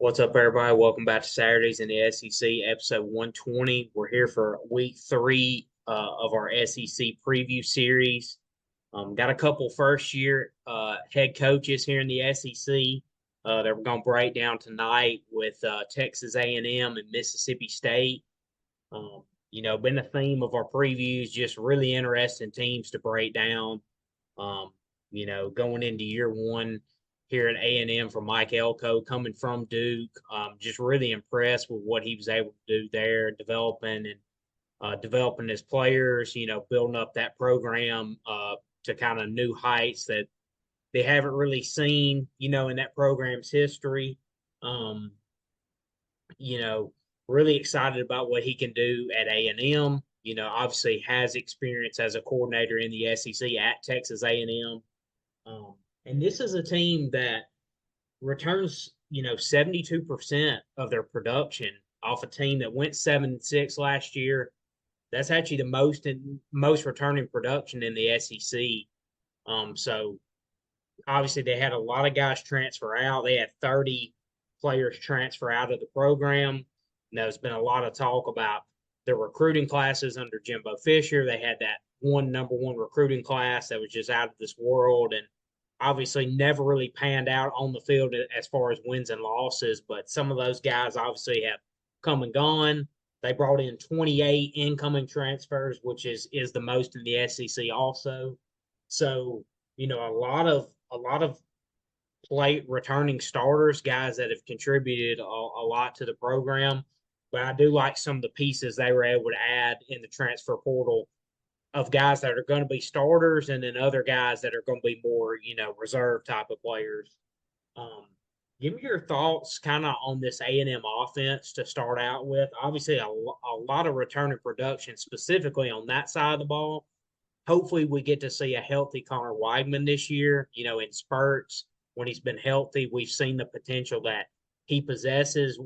What's up, everybody? Welcome back to Saturdays in the SEC, episode 120. We're here for week three of our SEC preview series. Got a couple first-year head coaches here in the SEC that we're going to break down tonight with Texas A&M and Mississippi State. Been the theme of our previews, just really interesting teams to break down. Going into year one here at A&M for Mike Elko, coming from Duke. Just really impressed with what he was able to do there, developing his players, building up that program to kind of new heights that they haven't really seen, in that program's history. Um, you know, Really excited about what he can do at A&M. Obviously has experience as a coordinator in the SEC at Texas A&M. And this is a team that returns, 72% of their production off a team that went 7-6 last year. That's actually the most returning production in the SEC. So obviously they had a lot of guys transfer out. They had 30 players transfer out of the program. There's been a lot of talk about the recruiting classes under Jimbo Fisher. They had that number one recruiting class that was just out of this world, and obviously never really panned out on the field as far as wins and losses. But some of those guys obviously have come and gone. They brought in 28 incoming transfers, which is the most in the SEC also. So, a lot of play returning starters, guys that have contributed a lot to the program. But I do like some of the pieces they were able to add in the transfer portal of guys that are going to be starters, and then other guys that are going to be more, reserve type of players. Um, Give me your thoughts kind of on this A&M offense to start out with. Obviously, a lot of returning production, specifically on that side of the ball. Hopefully, we get to see a healthy Connor Weigman this year, in spurts. When he's been healthy, we've seen the potential that he possesses.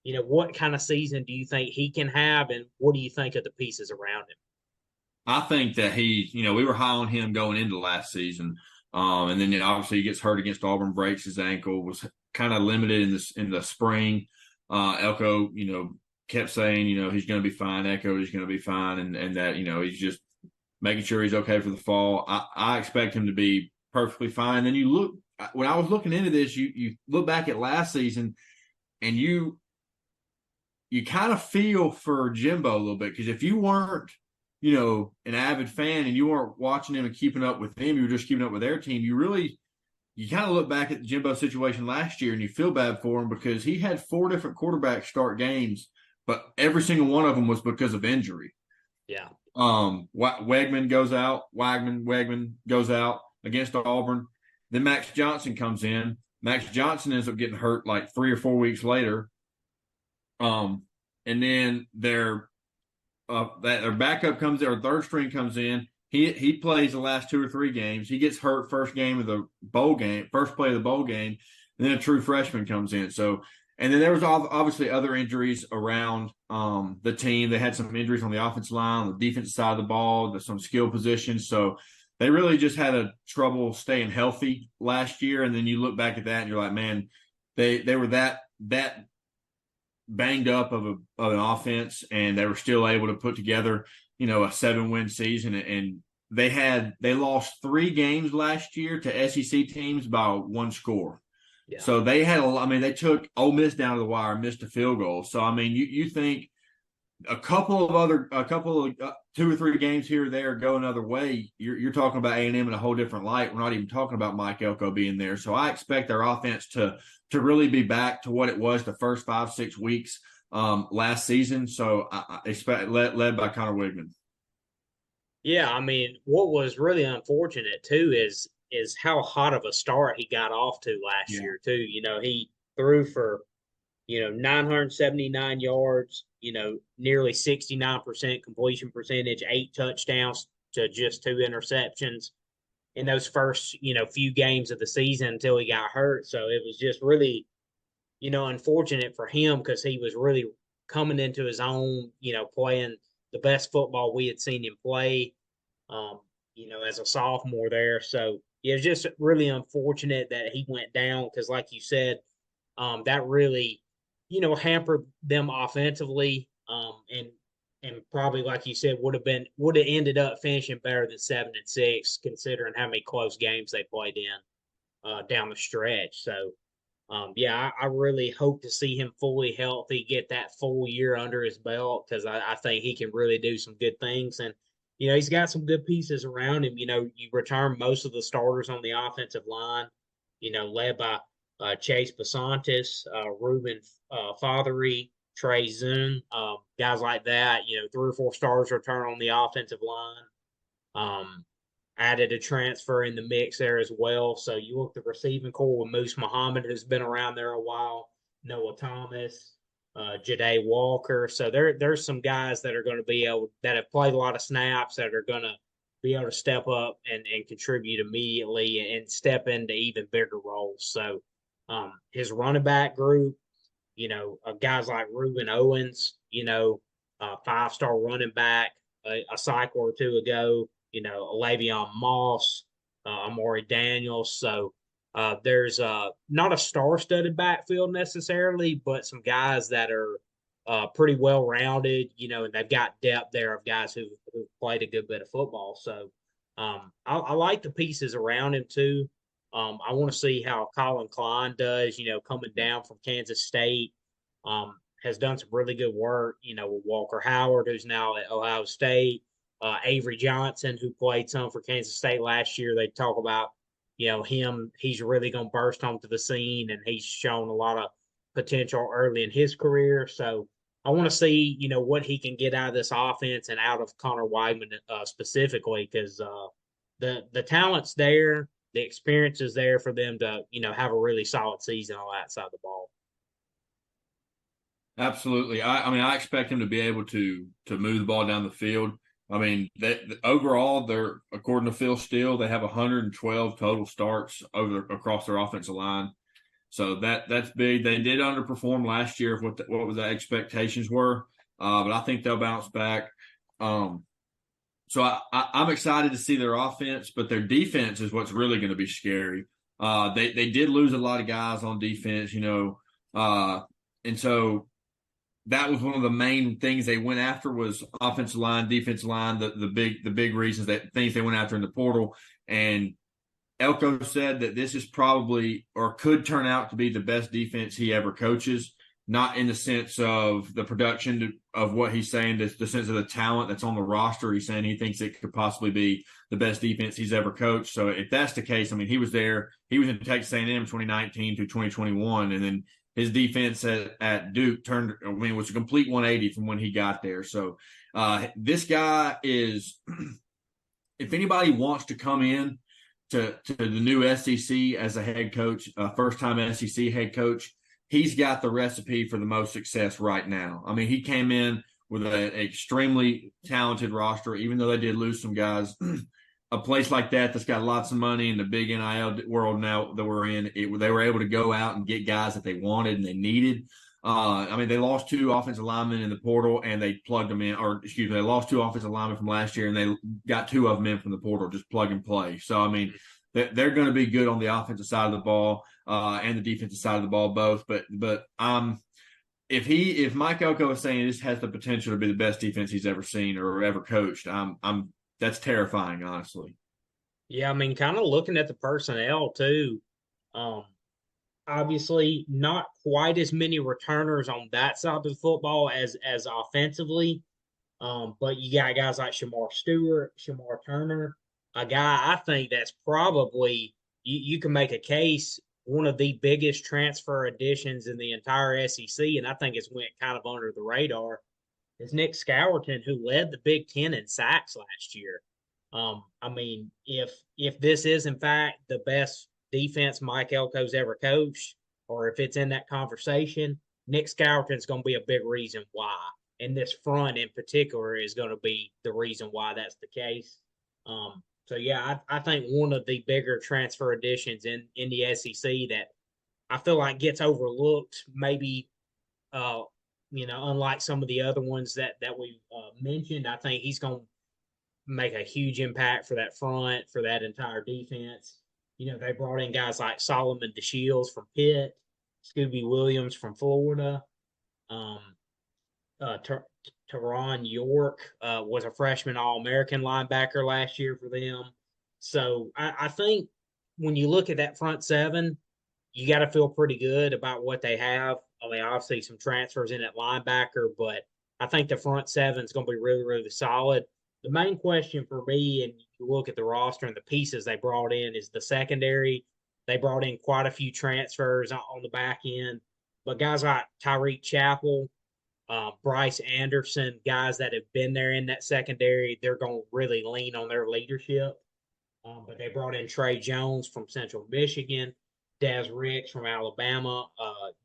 What kind of season do you think he can have, and what do you think of the pieces around him? I think that we were high on him going into last season. And then obviously he gets hurt against Auburn, breaks his ankle, was kind of limited in the spring. Elko, kept saying, he's going to be fine. Echo, he's going to be fine. And that, he's just making sure he's okay for the fall. I expect him to be perfectly fine. Then when I was looking into this, you look back at last season and you kind of feel for Jimbo a little bit, because if you weren't, an avid fan and you weren't watching him and keeping up with him, you were just keeping up with their team, you kind of look back at the Jimbo situation last year and you feel bad for him, because he had 4 different quarterbacks start games, but every single one of them was because of injury. Yeah. Wegman goes out against Auburn. Then Max Johnson comes in. Max Johnson ends up getting hurt like 3 or 4 weeks later. And then their backup comes in, or third string comes in. He plays the last 2 or 3 games. He gets hurt first play of the bowl game, and then a true freshman comes in. So, and then there was obviously other injuries around the team. They had some injuries on the offensive line, on the defensive side of the ball, some skill positions. So they really just had a trouble staying healthy last year. And then you look back at that and you're like, man, they were that banged up of an offense, and they were still able to put together, a 7-win season. And they lost 3 games last year to SEC teams by 1 score. Yeah. So they had they took Ole Miss down to the wire, missed a field goal. So you think a couple of 2 or 3 games here or there go another way, you're talking about A&M in a whole different light. We're not even talking about Mike Elko being there. So I expect their offense to really be back to what it was the first 5-6 weeks last season. So I expect led by Connor Weigman. Yeah, what was really unfortunate too is how hot of a start he got off to last year too. He threw for 979 yards, nearly 69% completion percentage, 8 touchdowns to just 2 interceptions in those first, few games of the season until he got hurt. So it was just really, unfortunate for him, because he was really coming into his own, playing the best football we had seen him play, as a sophomore there. So it was just really unfortunate that he went down, because like you said, That really, hampered them offensively. And probably, like you said, would have ended up finishing better than 7-6, considering how many close games they played in down the stretch. So, yeah, I really hope to see him fully healthy, get that full year under his belt, because I think he can really do some good things. And, he's got some good pieces around him. You return most of the starters on the offensive line, led by Chase Basantis, Ruben Fothery, Trey Zoom, guys like that. 3 or 4 stars return on the offensive line. Added a transfer in the mix there as well. So you look at the receiving core with Moose Muhammad, who's been around there a while, Noah Thomas, Jade Walker. So there's some guys that are going to be able that have played a lot of snaps that are going to be able to step up and contribute immediately and step into even bigger roles. So his running back group, guys like Reuben Owens, 5-star running back a cycle or two ago, Le'Veon Moss, Amari Daniels. So there's not a star-studded backfield necessarily, but some guys that are pretty well rounded, and they've got depth there of guys who've played a good bit of football. So I like the pieces around him too. I want to see how Colin Klein does, coming down from Kansas State. Has done some really good work, with Walker Howard, who's now at Ohio State. Avery Johnson, who played some for Kansas State last year. They talk about, him. He's really going to burst onto the scene, and he's shown a lot of potential early in his career. So I want to see, what he can get out of this offense and out of Connor Weidman specifically, because the talent's there, the experience is there for them to, have a really solid season on that side of the ball. Absolutely. I expect him to be able to move the ball down the field. I mean, overall, they're, according to Phil Steele, they have 112 total starts across their offensive line. So that's big. They did underperform last year of what was the expectations were, but I think they'll bounce back. So I'm excited to see their offense, but their defense is what's really going to be scary. They did lose a lot of guys on defense, and so that was one of the main things they went after was offensive line, defensive line, the big reasons that things they went after in the portal. And Elko said that this is probably or could turn out to be the best defense he ever coaches, not in the sense of the production of what he's saying, the sense of the talent that's on the roster. He's saying he thinks it could possibly be the best defense he's ever coached. So if that's the case, I mean, he was there. He was in Texas A&M 2019 to 2021, and then his defense at Duke was a complete 180 from when he got there. So this guy is, if anybody wants to come in to the new SEC as a head coach, first-time SEC head coach, he's got the recipe for the most success right now. I mean, he came in with an extremely talented roster, even though they did lose some guys. A place like that's got lots of money in the big NIL world now that we're in, they were able to go out and get guys that they wanted and they needed. I mean, they lost 2 offensive linemen in the portal and they plugged them in, they lost 2 offensive linemen from last year and they got 2 of them in from the portal, just plug and play. So, I mean, they're going to be good on the offensive side of the ball and the defensive side of the ball, both. But if Mike Elko is saying this has the potential to be the best defense he's ever seen or ever coached, that's terrifying, honestly. Yeah, I mean, kind of looking at the personnel too. Obviously, not quite as many returners on that side of the football as offensively. But you got guys like Shamar Stewart, Shamar Turner, a guy I think that's probably you can make a case one of the biggest transfer additions in the entire SEC, and I think it's went kind of under the radar is Nick Scourton, who led the Big Ten in sacks last year. I mean, if this is in fact the best defense Mike Elko's ever coached, or if it's in that conversation, Nick Scourton's going to be a big reason why. And this front in particular is going to be the reason why that's the case. So yeah, I think one of the bigger transfer additions in the SEC that I feel like gets overlooked, maybe unlike some of the other ones that we mentioned. I think he's going to make a huge impact for that front, for that entire defense. They brought in guys like Solomon DeShields from Pitt. Scooby Williams from Florida. Um, Teron York was a freshman All-American linebacker last year for them. So I think when you look at that front seven, you got to feel pretty good about what they have. I mean, obviously some transfers in at linebacker, but I think the front seven is going to be really, really solid. The main question for me, and you look at the roster and the pieces they brought in, is the secondary. They brought in quite a few transfers on the back end, but guys like Tyreek Chappell, Bryce Anderson, guys that have been there in that secondary, they're going to really lean on their leadership. But they brought in Trey Jones from Central Michigan, Des Ricks from Alabama,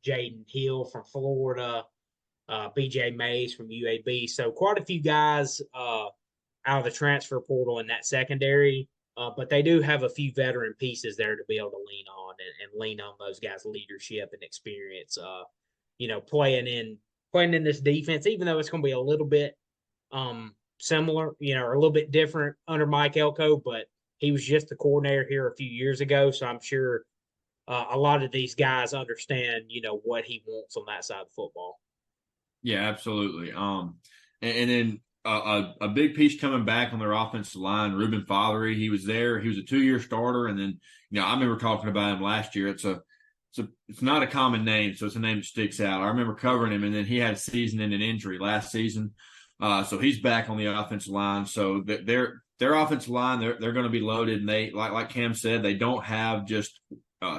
Jaden Hill from Florida, BJ Mays from UAB. So quite a few guys out of the transfer portal in that secondary. But they do have a few veteran pieces there to be able to lean on and lean on those guys' leadership and experience. Playing in this defense, even though it's going to be a little bit similar, or a little bit different under Mike Elko, but he was just the coordinator here a few years ago, so I'm sure a lot of these guys understand, what he wants on that side of football. Yeah, absolutely. And then a big piece coming back on their offensive line, Ruben Fothery. He was there. He was a 2-year starter, and then I remember talking about him last year. It's not a common name, so it's a name that sticks out. I remember covering him, and then he had a season-ending injury last season, so he's back on the offensive line. So their offensive line, they're going to be loaded, and they like Cam said, they don't have just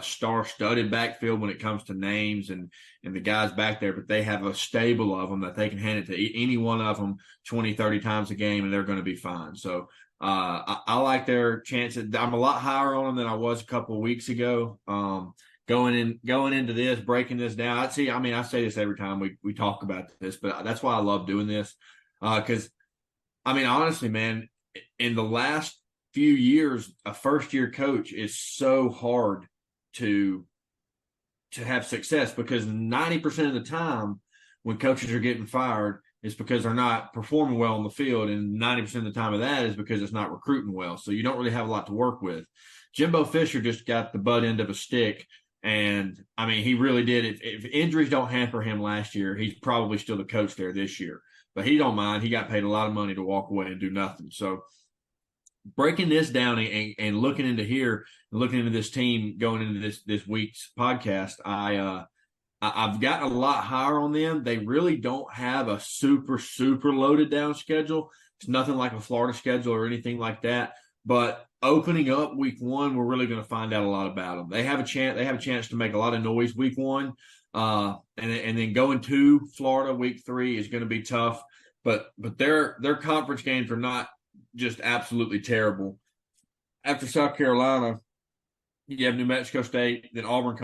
star-studded backfield when it comes to names and the guys back there, but they have a stable of them that they can hand it to any one of them 20, 30 times a game, and they're going to be fine. So I like their chances. I'm a lot higher on them than I was a couple of weeks ago. Going into this, breaking this down, I say this every time we talk about this, but that's why I love doing this. Because, honestly, man, in the last few years, a first-year coach is so hard to have success, because 90% of the time when coaches are getting fired, it's because they're not performing well on the field, and 90% of the time of that is because it's not recruiting well. So you don't really have a lot to work with. Jimbo Fisher just got the butt end of a stick, and he really did it. If injuries don't hamper him last year, he's probably still the coach there this year. But he don't mind. He got paid a lot of money to walk away and do nothing. So breaking this down and looking into here, looking into this team going into this week's podcast, I've gotten a lot higher on them. They really don't have a super, super loaded down schedule. It's nothing like a Florida schedule or anything like that. But opening up week one, we're really going to find out a lot about them. They have a chance to make a lot of noise week one. And then going to Florida week 3 is going to be tough. But their conference games are not just absolutely terrible. After South Carolina, you have New Mexico State, then Auburn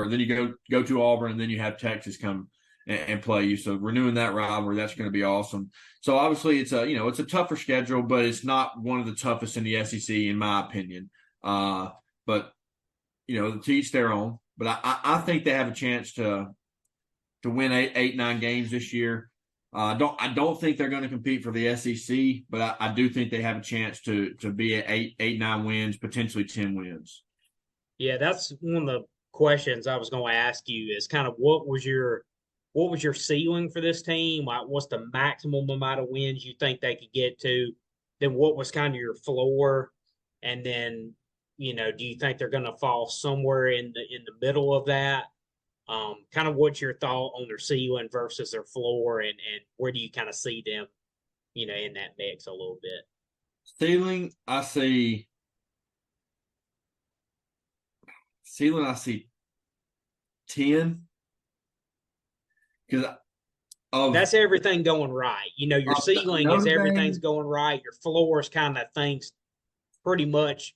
then you go to Auburn, and then you have Texas come and play you. So renewing that rivalry, that's going to be awesome. So obviously it's a tougher schedule, but it's not one of the toughest in the SEC in my opinion. But to each their own. But I think they have a chance to win 8-9 games this year. I don't think they're going to compete for the SEC, but I do think they have a chance to be at 8-9 wins, potentially 10 wins. Yeah, that's one of the questions I was going to ask you is kind of what was your ceiling for this team? What's the maximum amount of wins you think they could get to? Then what was kind of your floor? And then, do you think they're going to fall somewhere in the middle of that? Kind of what's your thought on their ceiling versus their floor, and where do you kind of see them, in that mix a little bit? Ceiling, I see 10. Because that's everything going right. Your ceiling is everything's going right. Your floor is kind of things pretty much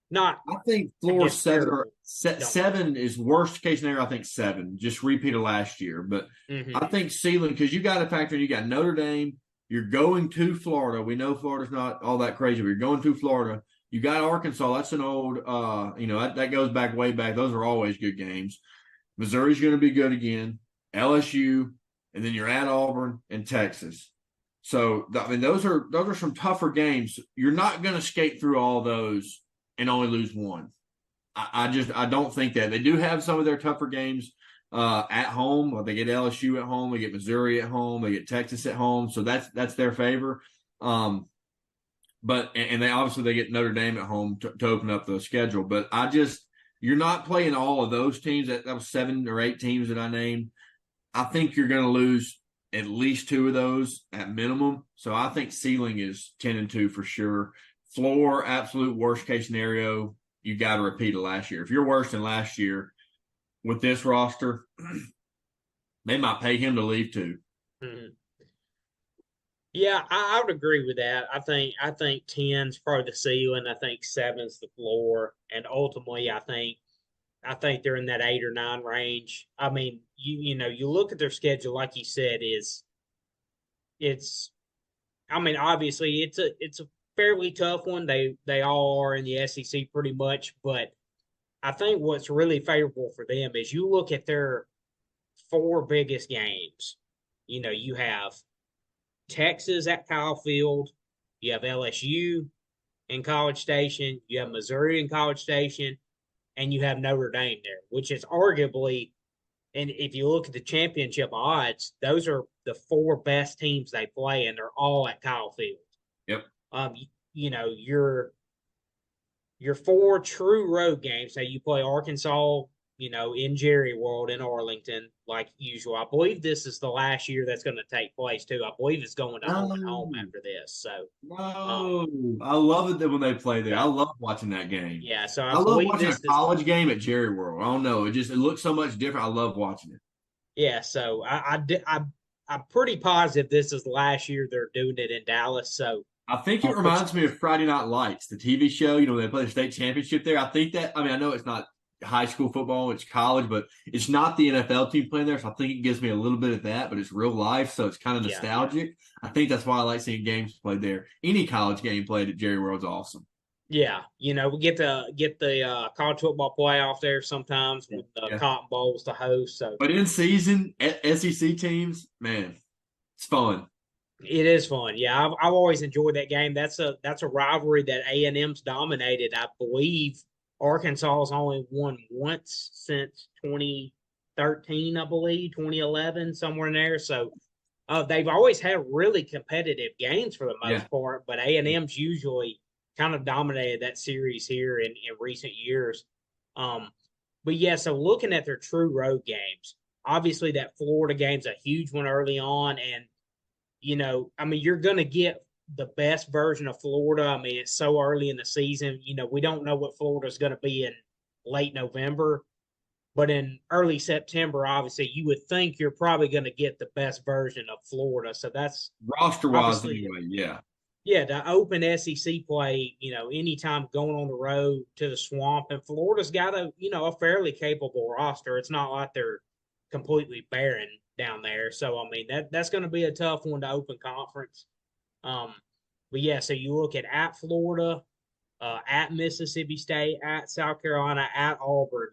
not. I think floor 7 is worst case scenario. I think 7, just repeat of last year. But I think ceiling, because you got to factor in, you got Notre Dame. You're going to Florida. We know Florida's not all that crazy, but you're going to Florida. You got Arkansas. That's an old, that goes back way back. Those are always good games. Missouri's going to be good again. LSU, and then you're at Auburn and Texas. So those are some tougher games. You're not going to skate through all those and only lose one. I don't think that. They do have some of their tougher games at home. They get LSU at home, they get Missouri at home, they get Texas at home. So that's their favor. But they obviously they get Notre Dame at home to open up the schedule. But you're not playing all of those teams. That was 7 or 8 teams that I named. I think you're going to lose at least 2 of those at minimum. So I think ceiling is 10-2 for sure. Floor, absolute worst case scenario, you got to repeat it last year. If you're worse than last year with this roster, they might pay him to leave too. Mm-hmm. Yeah, I would agree with that. I think 10's probably the ceiling. I think 7's the floor, and ultimately, I think they're in that 8 or 9 range. I mean, you look at their schedule, like you said, it's. I mean, obviously, it's a fairly tough one. They all are in the SEC pretty much, but I think what's really favorable for them is you look at their 4 biggest games. You have Texas at Kyle Field, you have LSU in College Station, you have Missouri in College Station, and you have Notre Dame there, which is arguably, and if you look at the championship odds, those are the 4 best teams they play, and they're all at Kyle Field. Yep. Your 4 true road games. Now you play Arkansas, in Jerry World in Arlington, like usual. I believe this is the last year that's going to take place too. I believe it's going to home and home after this. So, I love it when they play there. I love watching that game. Yeah, so I love watching a college game at Jerry World. I don't know, it looks so much different. I love watching it. Yeah, so I'm pretty positive this is the last year they're doing it in Dallas. So I think it reminds me of Friday Night Lights, the TV show. They play the state championship there. I think that. I mean, I know it's not high school football, it's college, but it's not the NFL team playing there. So I think it gives me a little bit of that, but it's real life. So it's kind of nostalgic. Yeah. I think that's why I like seeing games played there. Any college game played at Jerry World's awesome. Yeah. We get the college football playoff there sometimes with the Cotton Bowls to host. So, but in season, SEC teams, man, it's fun. It is fun. Yeah. I've always enjoyed that game. That's a rivalry that A&M's dominated. I believe Arkansas has only won once since 2013, I believe, 2011, somewhere in there. So they've always had really competitive games for the most part, but A&M's usually kind of dominated that series here in recent years. But yeah, so looking at their true road games, obviously that Florida game's a huge one early on. And, I mean, you're going to get the best version of Florida. I mean, it's so early in the season. We don't know what Florida's going to be in late November, but in early September, obviously, you would think you're probably going to get the best version of Florida. So that's roster-wise anyway, yeah. Yeah, the open SEC play, anytime going on the road to the Swamp, and Florida's got a fairly capable roster. It's not like they're completely barren down there. So, I mean, that's going to be a tough one to open conference. But yeah, so you look at Florida, at Mississippi State, at South Carolina, at Auburn.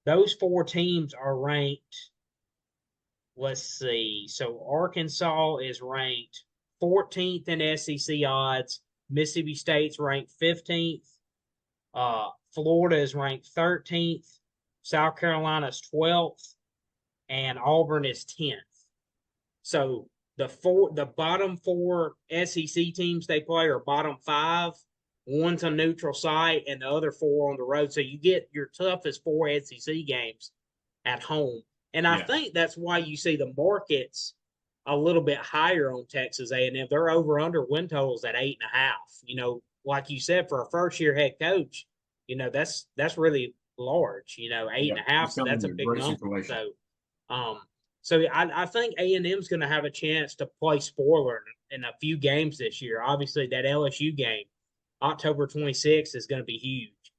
Those 4 teams are ranked. Let's see. So Arkansas is ranked 14th in SEC odds. Mississippi State's ranked 15th. Florida is ranked 13th. South Carolina's 12th. And Auburn is 10th. So the bottom 4 SEC teams they play are bottom 5. One's a neutral site and the other 4 on the road. So you get your toughest 4 SEC games at home. And I think that's why you see the markets a little bit higher on Texas A&M. They're over under win totals at 8.5. Like you said, for a first year head coach, that's really large. 8.5. So that's a big number. So I think A&M's going to have a chance to play spoiler in a few games this year. Obviously, that LSU game, October 26th, is going to be huge.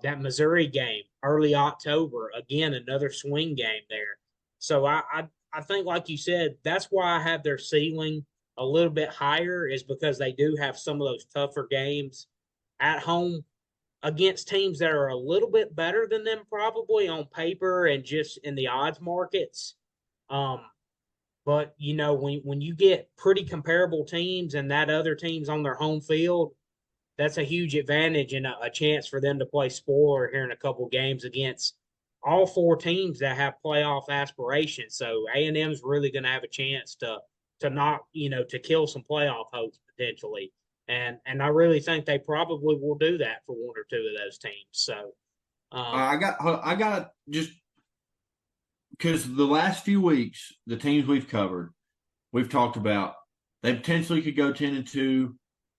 That Missouri game, early October, again, another swing game there. So I think, like you said, that's why I have their ceiling a little bit higher, is because they do have some of those tougher games at home against teams that are a little bit better than them probably on paper and just in the odds markets. But when you get pretty comparable teams and that other team's on their home field, that's a huge advantage and a chance for them to play spoiler here in a couple games against all four teams that have playoff aspirations. So A&M's really going to have a chance to not, to kill some playoff hopes potentially. And I really think they probably will do that for one or two of those teams. So I got just because the last few weeks, the teams we've covered, we've talked about they potentially could go 10-2,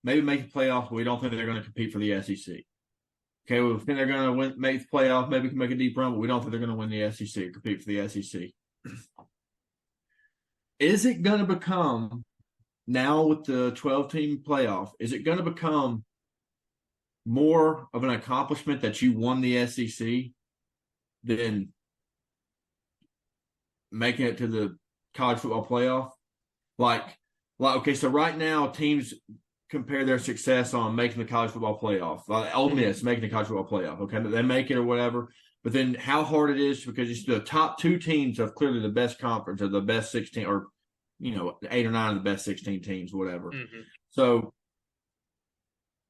maybe make the playoffs, but we don't think they're going to compete for the SEC. Okay, we think they're going to make the playoff, maybe can make a deep run, but we don't think they're going to win the SEC or compete for the SEC. Is it going to become, now with the 12-team playoff, is it going to become more of an accomplishment that you won the SEC than making it to the college football playoff? Like, okay, so right now teams compare their success on making the college football playoff. Like Ole Miss making the college football playoff. Okay, they make it or whatever. But then how hard it is because it's the top two teams of clearly the best conference or the best 16 or 8 or 9 of the best 16 teams, whatever. Mm-hmm. So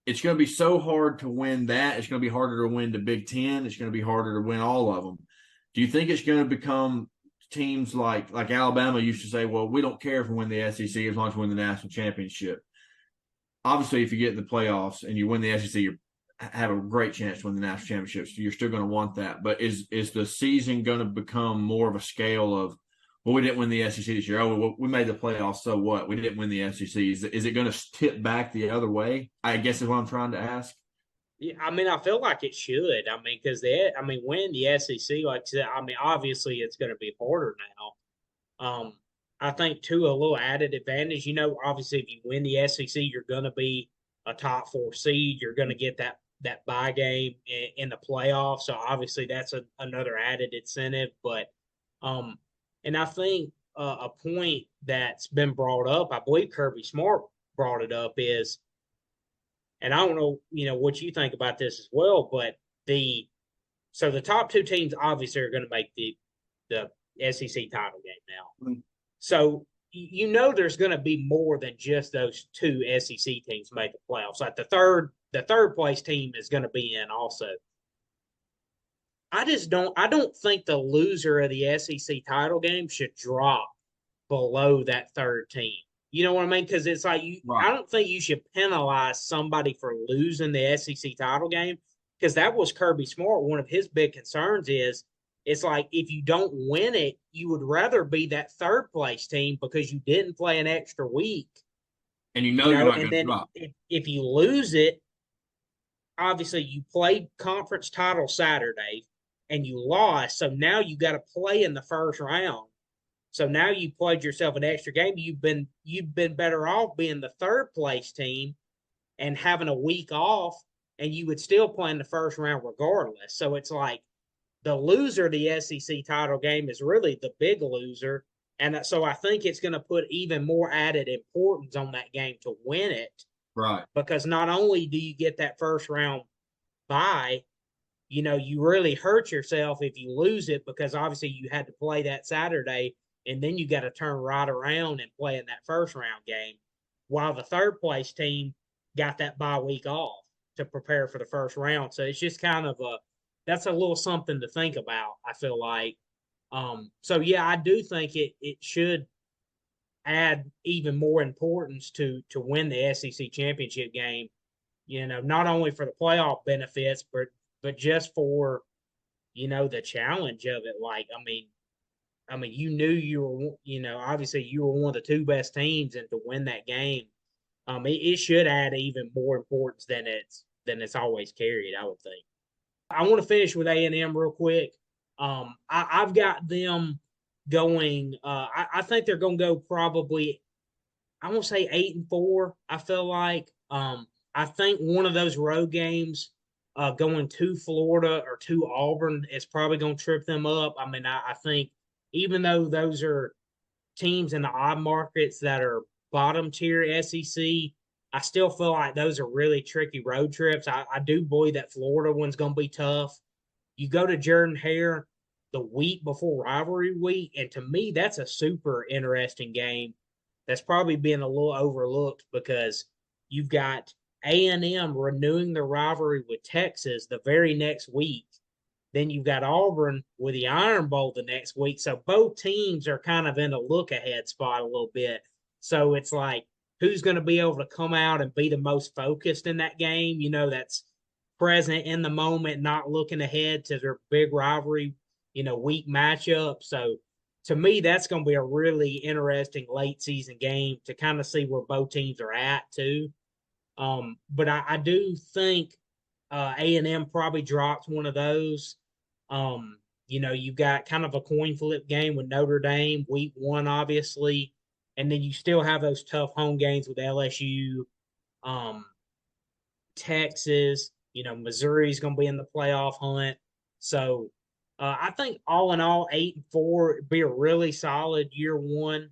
it's going to be so hard to win that. It's going to be harder to win the Big Ten. It's going to be harder to win all of them. Do you think it's going to become teams like Alabama used to say, well, we don't care if we win the SEC as long as we win the national championship? Obviously, if you get in the playoffs and you win the SEC, you have a great chance to win the national championship. So you're still going to want that. But is the season going to become more of a scale of, well, we didn't win the SEC this year. Oh, well, we made the playoffs, so what? We didn't win the SEC. Is it going to tip back the other way? I guess is what I'm trying to ask. Yeah, I mean, I feel like it should. I mean, because winning the SEC, like I said, I mean, obviously it's going to be harder now. I think too, a little added advantage. Obviously, if you win the SEC, you're going to be a top 4 seed. You're going to get that bye game in the playoffs. So obviously, that's another added incentive. But and I think a point that's been brought up, I believe Kirby Smart brought it up, is, and I don't know, what you think about this as well, but the top 2 teams obviously are going to make the SEC title game now. Mm-hmm. So there's going to be more than just those 2 SEC teams make the playoffs. Like the third place team is going to be in also. I don't think the loser of the SEC title game should drop below that third team. You know what I mean? Because it's like right. I don't think you should penalize somebody for losing the SEC title game, because that was Kirby Smart. One of his big concerns is it's like if you don't win it, you would rather be that third place team because you didn't play an extra week. And you're not going to drop. If you lose it, obviously you played conference title Saturday and you lost. So now you got to play in the first round. So now you played yourself an extra game. You've been better off being the third place team and having a week off, and you would still play in the first round regardless. So it's like the loser of the SEC title game is really the big loser. And so I think it's going to put even more added importance on that game to win it. Right. Because not only do you get that first round bye, you really hurt yourself if you lose it, because obviously you had to play that Saturday and then you got to turn right around and play in that first round game, while the third place team got that bye week off to prepare for the first round. So it's just kind of that's a little something to think about, I feel like. So yeah, I do think it should add even more importance to win the SEC championship game, not only for the playoff benefits, but just for, the challenge of it. Like, I mean, you knew you were, obviously you were one of the 2 best teams, and to win that game, it should add even more importance than it's always carried, I would think. I want to finish with A&M real quick. I've got them going. I think they're going to go probably, I won't say 8-4. I feel like I think one of those road games going to Florida or to Auburn is probably going to trip them up. I mean, I think even though those are teams in the odd markets that are bottom tier SEC, I still feel like those are really tricky road trips. I do believe that Florida one's going to be tough. You go to Jordan-Hare the week before rivalry week, and to me, that's a super interesting game that's probably been a little overlooked, because you've got A&M renewing the rivalry with Texas the very next week. Then you've got Auburn with the Iron Bowl the next week. So both teams are kind of in a look ahead spot a little bit. So it's like, who's going to be able to come out and be the most focused in that game? That's present in the moment, not looking ahead to their big rivalry, week matchup. So to me, that's going to be a really interesting late season game to kind of see where both teams are at too. But I do think A&M probably drops one of those. You've got kind of a coin flip game with Notre Dame week 1, obviously, and then you still have those tough home games with LSU, Texas. Missouri's going to be in the playoff hunt. So I think all in all, 8-4 would be a really solid year one.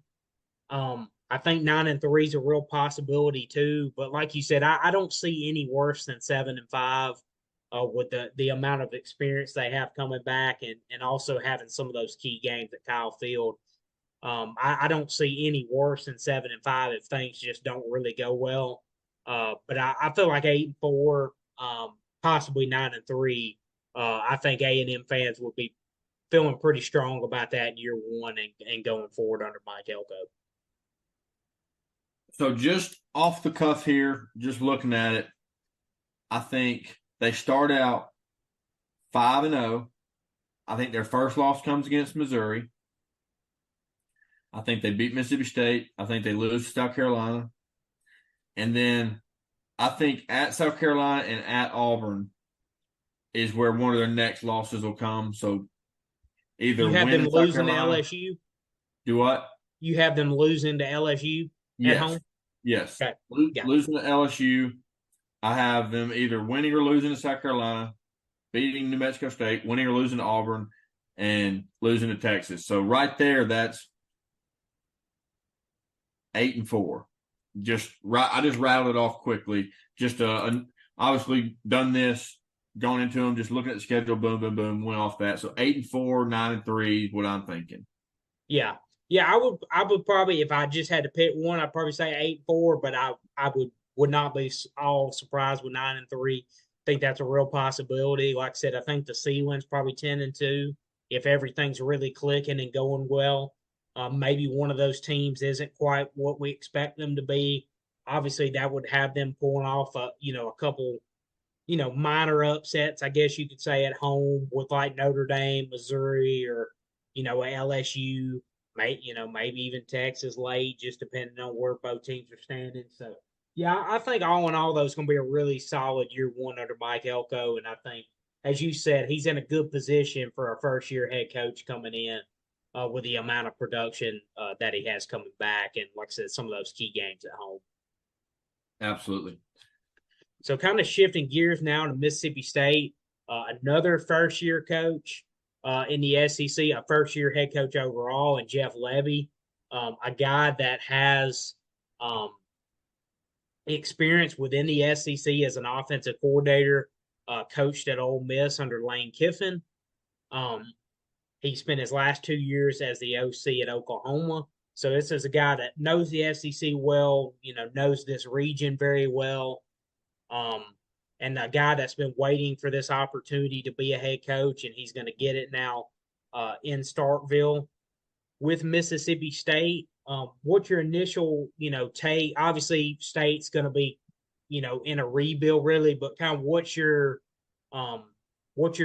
I think 9-3 is a real possibility too. But like you said, I don't see any worse than 7-5 with the amount of experience they have coming back and also having some of those key games at Kyle Field. I don't see any worse than 7-5 if things just don't really go well. But I feel like 8-4, possibly 9-3. I think A&M fans would be feeling pretty strong about that in year one and going forward under Mike Elko. So just off the cuff here, just looking at it, I think they start out 5-0. I think their first loss comes against Missouri. I think they beat Mississippi State. I think they lose to South Carolina. And then I think at South Carolina and at Auburn is where one of their next losses will come. So either you have win them South losing Carolina, to LSU. Do what? You have them losing to LSU at home. Yes. Okay. Losing to LSU. I have them either winning or losing to South Carolina, beating New Mexico State, winning or losing to Auburn, and losing to Texas. So right there, that's 8-4. I just rattled it off quickly. Just obviously done this, gone into them, just looking at the schedule, boom, boom, boom, went off that. So 8-4, 9-3 is what I'm thinking. Yeah. Yeah, I would probably, if I just had to pick one, I'd probably say 8-4, but I would not be all surprised with 9-3. I think that's a real possibility. Like I said, I think the ceiling's probably 10-2 if everything's really clicking and going well. Maybe one of those teams isn't quite what we expect them to be. Obviously, that would have them pulling off a couple, minor upsets, I guess you could say, at home with like Notre Dame, Missouri, or LSU. Maybe even Texas late, just depending on where both teams are standing. So, yeah, I think all in all, those going to be a really solid year one under Mike Elko. And I think, as you said, he's in a good position for a first-year head coach coming in with the amount of production that he has coming back. And, like I said, some of those key games at home. Absolutely. So, kind of shifting gears now to Mississippi State, another first-year coach. In the SEC, a first-year head coach overall, and Jeff Lebby, a guy that has experience within the SEC as an offensive coordinator, coached at Ole Miss under Lane Kiffin. He spent his last 2 years as the OC at Oklahoma. So this is a guy that knows the SEC well, knows this region very well. And a guy that's been waiting for this opportunity to be a head coach, and he's going to get it now in Starkville with Mississippi State. What's your initial, take? Obviously, State's going to be, in a rebuild, really, but kind of what's your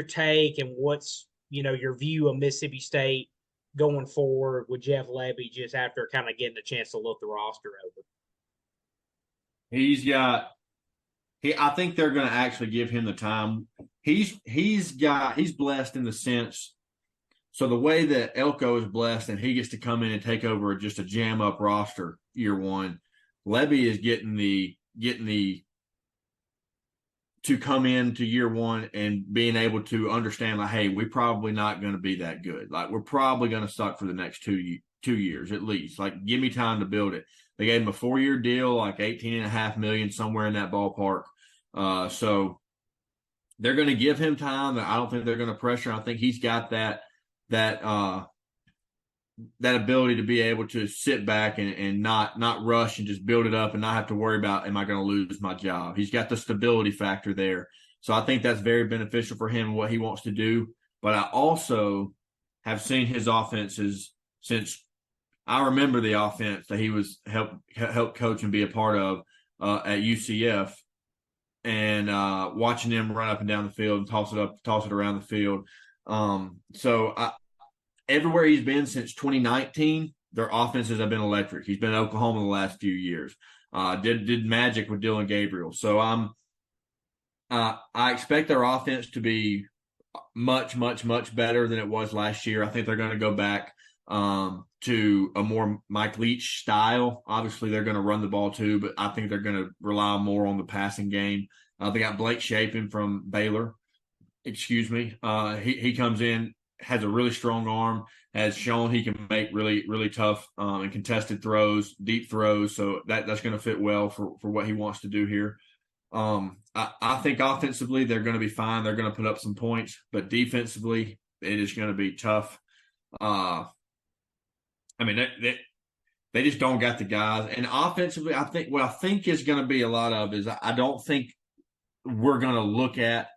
take and what's, your view of Mississippi State going forward with Jeff Lebby just after kind of getting a chance to look the roster over? I think they're going to actually give him the time. He's blessed in the sense. So the way that Elko is blessed and he gets to come in and take over just a jam up roster year one, Lebby is getting the to come into year one and being able to understand, like, hey, we're probably not going to be that good. Like, we're probably going to suck for the next 2 years at least. Like, give me time to build it. They gave him a 4-year deal, like $18.5 million, somewhere in that ballpark. So they're going to give him time. I don't think they're going to pressure. I think he's got that ability to be able to sit back and not rush and just build it up and not have to worry about, am I going to lose my job? He's got the stability factor there. So I think that's very beneficial for him and what he wants to do. but I also have seen his offenses since I remember the offense that he was help coach and be a part of at UCF, and watching them run up and down the field and toss it around the field. Everywhere he's been since 2019, their offenses have been electric. He's been in Oklahoma the last few years. Did magic with Dylan Gabriel. So I expect their offense to be much, much, much better than it was last year. I think they're going to go back to a more Mike Leach style. Obviously, they're going to run the ball too, but I think they're going to rely more on the passing game. They got Blake Shapen from Baylor. Excuse me. He comes in, has a really strong arm, has shown he can make really, really tough and contested throws, deep throws. So that's going to fit well for what he wants to do here. I think offensively they're going to be fine. They're going to put up some points, but defensively it is going to be tough. I mean, they just don't got the guys. And offensively, I think what I think is going to be a lot of is I don't think we're going to look at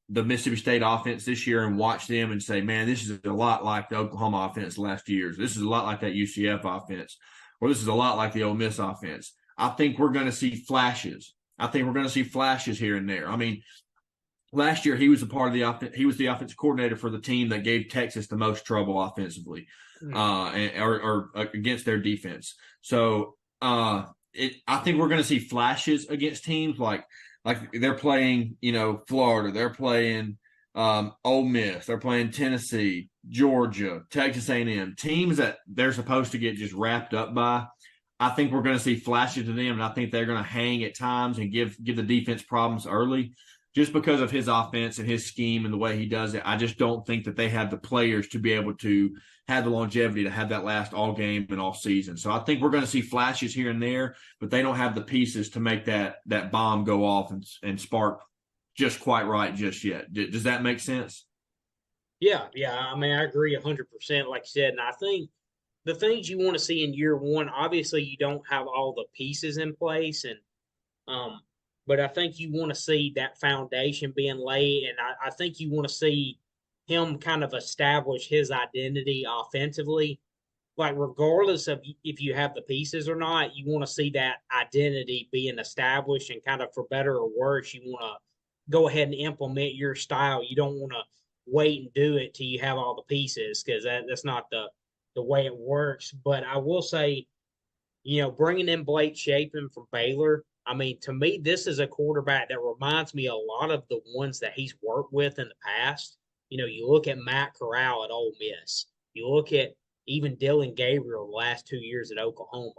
the Mississippi State offense this year and watch them and say, man, this is a lot like the Oklahoma offense last year's. This is a lot like that UCF offense, or this is a lot like the Ole Miss offense. I think we're going to see flashes. I think we're going to see flashes here and there. I mean, last year he was a part of the offense. He was the offensive coordinator for the team that gave Texas the most trouble offensively, or against their defense. So I think we're going to see flashes against teams like they're playing, Florida, they're playing Ole Miss, they're playing Tennessee, Georgia, Texas A&M, teams that they're supposed to get just wrapped up by. I think we're going to see flashes of them, and I think they're going to hang at times and give the defense problems early just because of his offense and his scheme and the way he does it. I just don't think that they have the players to be able to have the longevity to have that last all game and all season. So I think we're going to see flashes here and there, but they don't have the pieces to make that bomb go off and spark just quite right just yet. Does that make sense? Yeah. I mean, I agree 100%, like you said. And I think the things you want to see in year one, obviously, you don't have all the pieces in place. But I think you want to see that foundation being laid. And I think you want to see him kind of establish his identity offensively. Like, regardless of if you have the pieces or not, you want to see that identity being established, and kind of for better or worse, you want to go ahead and implement your style. You don't want to wait and do it till you have all the pieces, because that's not the way it works. But I will say, bringing in Blake Shapen from Baylor, I mean, to me, this is a quarterback that reminds me a lot of the ones that he's worked with in the past. You look at Matt Corral at Ole Miss. You look at even Dylan Gabriel the last 2 years at Oklahoma.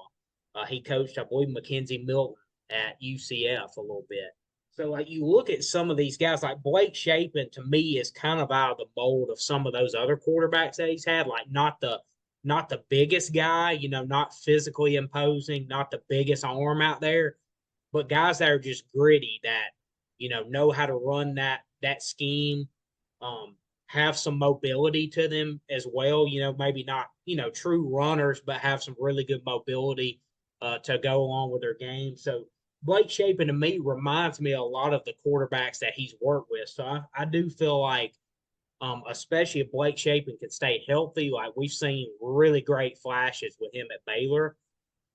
He coached, I believe, Mackenzie Milton at UCF a little bit. So, like, you look at some of these guys, like Blake Shapen, to me, is kind of out of the mold of some of those other quarterbacks that he's had. Like, not the biggest guy, not physically imposing, not the biggest arm out there, but guys that are just gritty, that know how to run that scheme, have some mobility to them as well. Maybe not true runners, but have some really good mobility to go along with their game. So Blake Shapen to me reminds me a lot of the quarterbacks that he's worked with. So I do feel like, especially if Blake Shapen can stay healthy, like we've seen really great flashes with him at Baylor.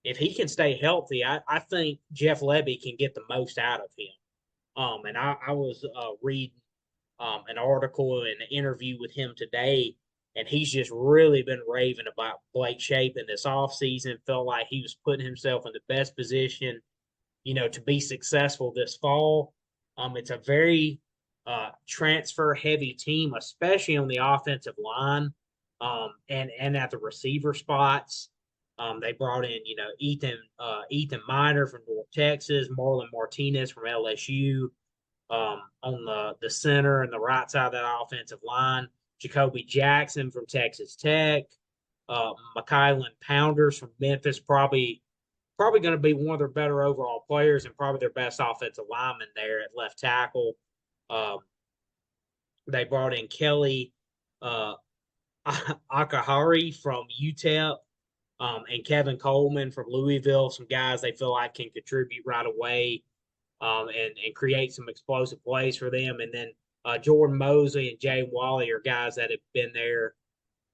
If he can stay healthy, I think Jeff Lebby can get the most out of him. And I was reading an article and an interview with him today, and he's just really been raving about Blake Shapen this offseason. Felt like he was putting himself in the best position, to be successful this fall. It's a very transfer heavy team, especially on the offensive line, and at the receiver spots. They brought in, Ethan Miner from North Texas, Marlon Martinez from LSU, on the center and the right side of that offensive line, Jacoby Jackson from Texas Tech, Mykylan Pounders from Memphis, probably going to be one of their better overall players and probably their best offensive lineman there at left tackle. They brought in Kelly Akahari from UTEP, and Kevin Coleman from Louisville, some guys they feel like can contribute right away, and create some explosive plays for them. And then Jordan Mosley and Jay Wally are guys that have been there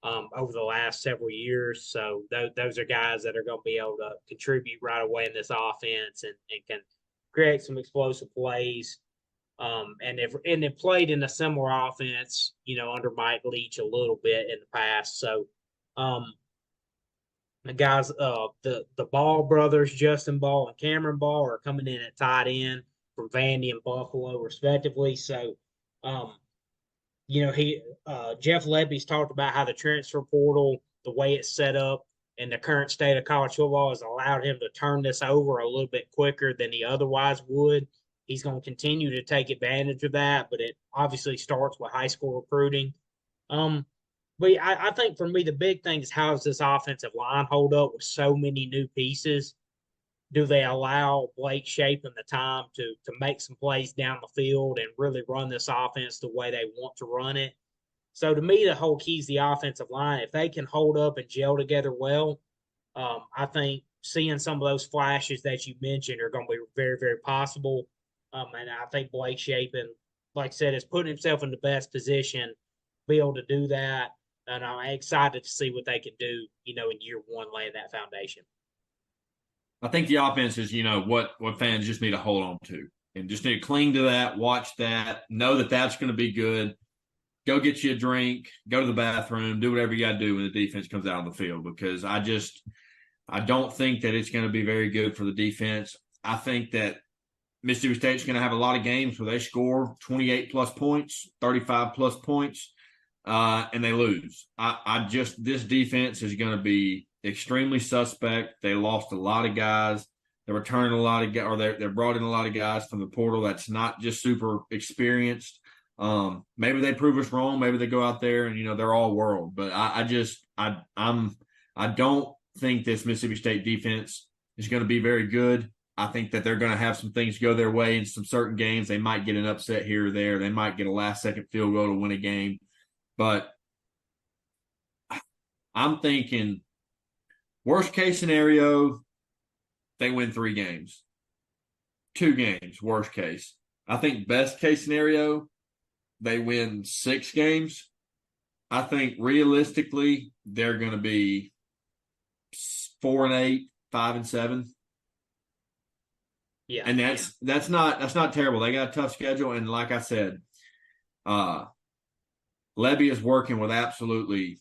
over the last several years. So those are guys that are going to be able to contribute right away in this offense and can create some explosive plays. They've played in a similar offense, under Mike Leach a little bit in the past. So the guys, the Ball brothers, Justin Ball and Cameron Ball, are coming in at tight end from Vandy and Buffalo, respectively. So, Jeff Lebby's talked about how the transfer portal, the way it's set up, and the current state of college football has allowed him to turn this over a little bit quicker than he otherwise would. He's going to continue to take advantage of that, but it obviously starts with high school recruiting. But I think for me, the big thing is how does this offensive line hold up with so many new pieces? Do they allow Blake Shapen the time to make some plays down the field and really run this offense the way they want to run it? So to me, the whole key is the offensive line. If they can hold up and gel together well, I think seeing some of those flashes that you mentioned are going to be very, very possible. And I think Blake Shapen, like I said, is putting himself in the best position to be able to do that. And I'm excited to see what they can do, in year one, laying that foundation. I think the offense is, what fans just need to hold on to and just need to cling to that, watch that, know that that's going to be good. Go get you a drink, go to the bathroom, do whatever you got to do when the defense comes out on the field, because I don't think that it's going to be very good for the defense. I think that Mississippi State's going to have a lot of games where they score 28 plus points, 35 plus points, and they lose. This defense is going to be extremely suspect. They lost a lot of guys. They're returning a lot of guys, or they're brought in a lot of guys from the portal that's not just super experienced. Maybe they prove us wrong. Maybe they go out there and they're all world. But I don't think this Mississippi State defense is going to be very good. I think that they're going to have some things go their way in some certain games. They might get an upset here or there. They might get a last-second field goal to win a game. But I'm thinking worst-case scenario, they win 3 games. 2 games, worst case. I think best-case scenario, they win 6 games. I think realistically, they're going to be 4-8, 5-7. Yeah, and that's not terrible. They got a tough schedule, and like I said, Lebby is working with absolutely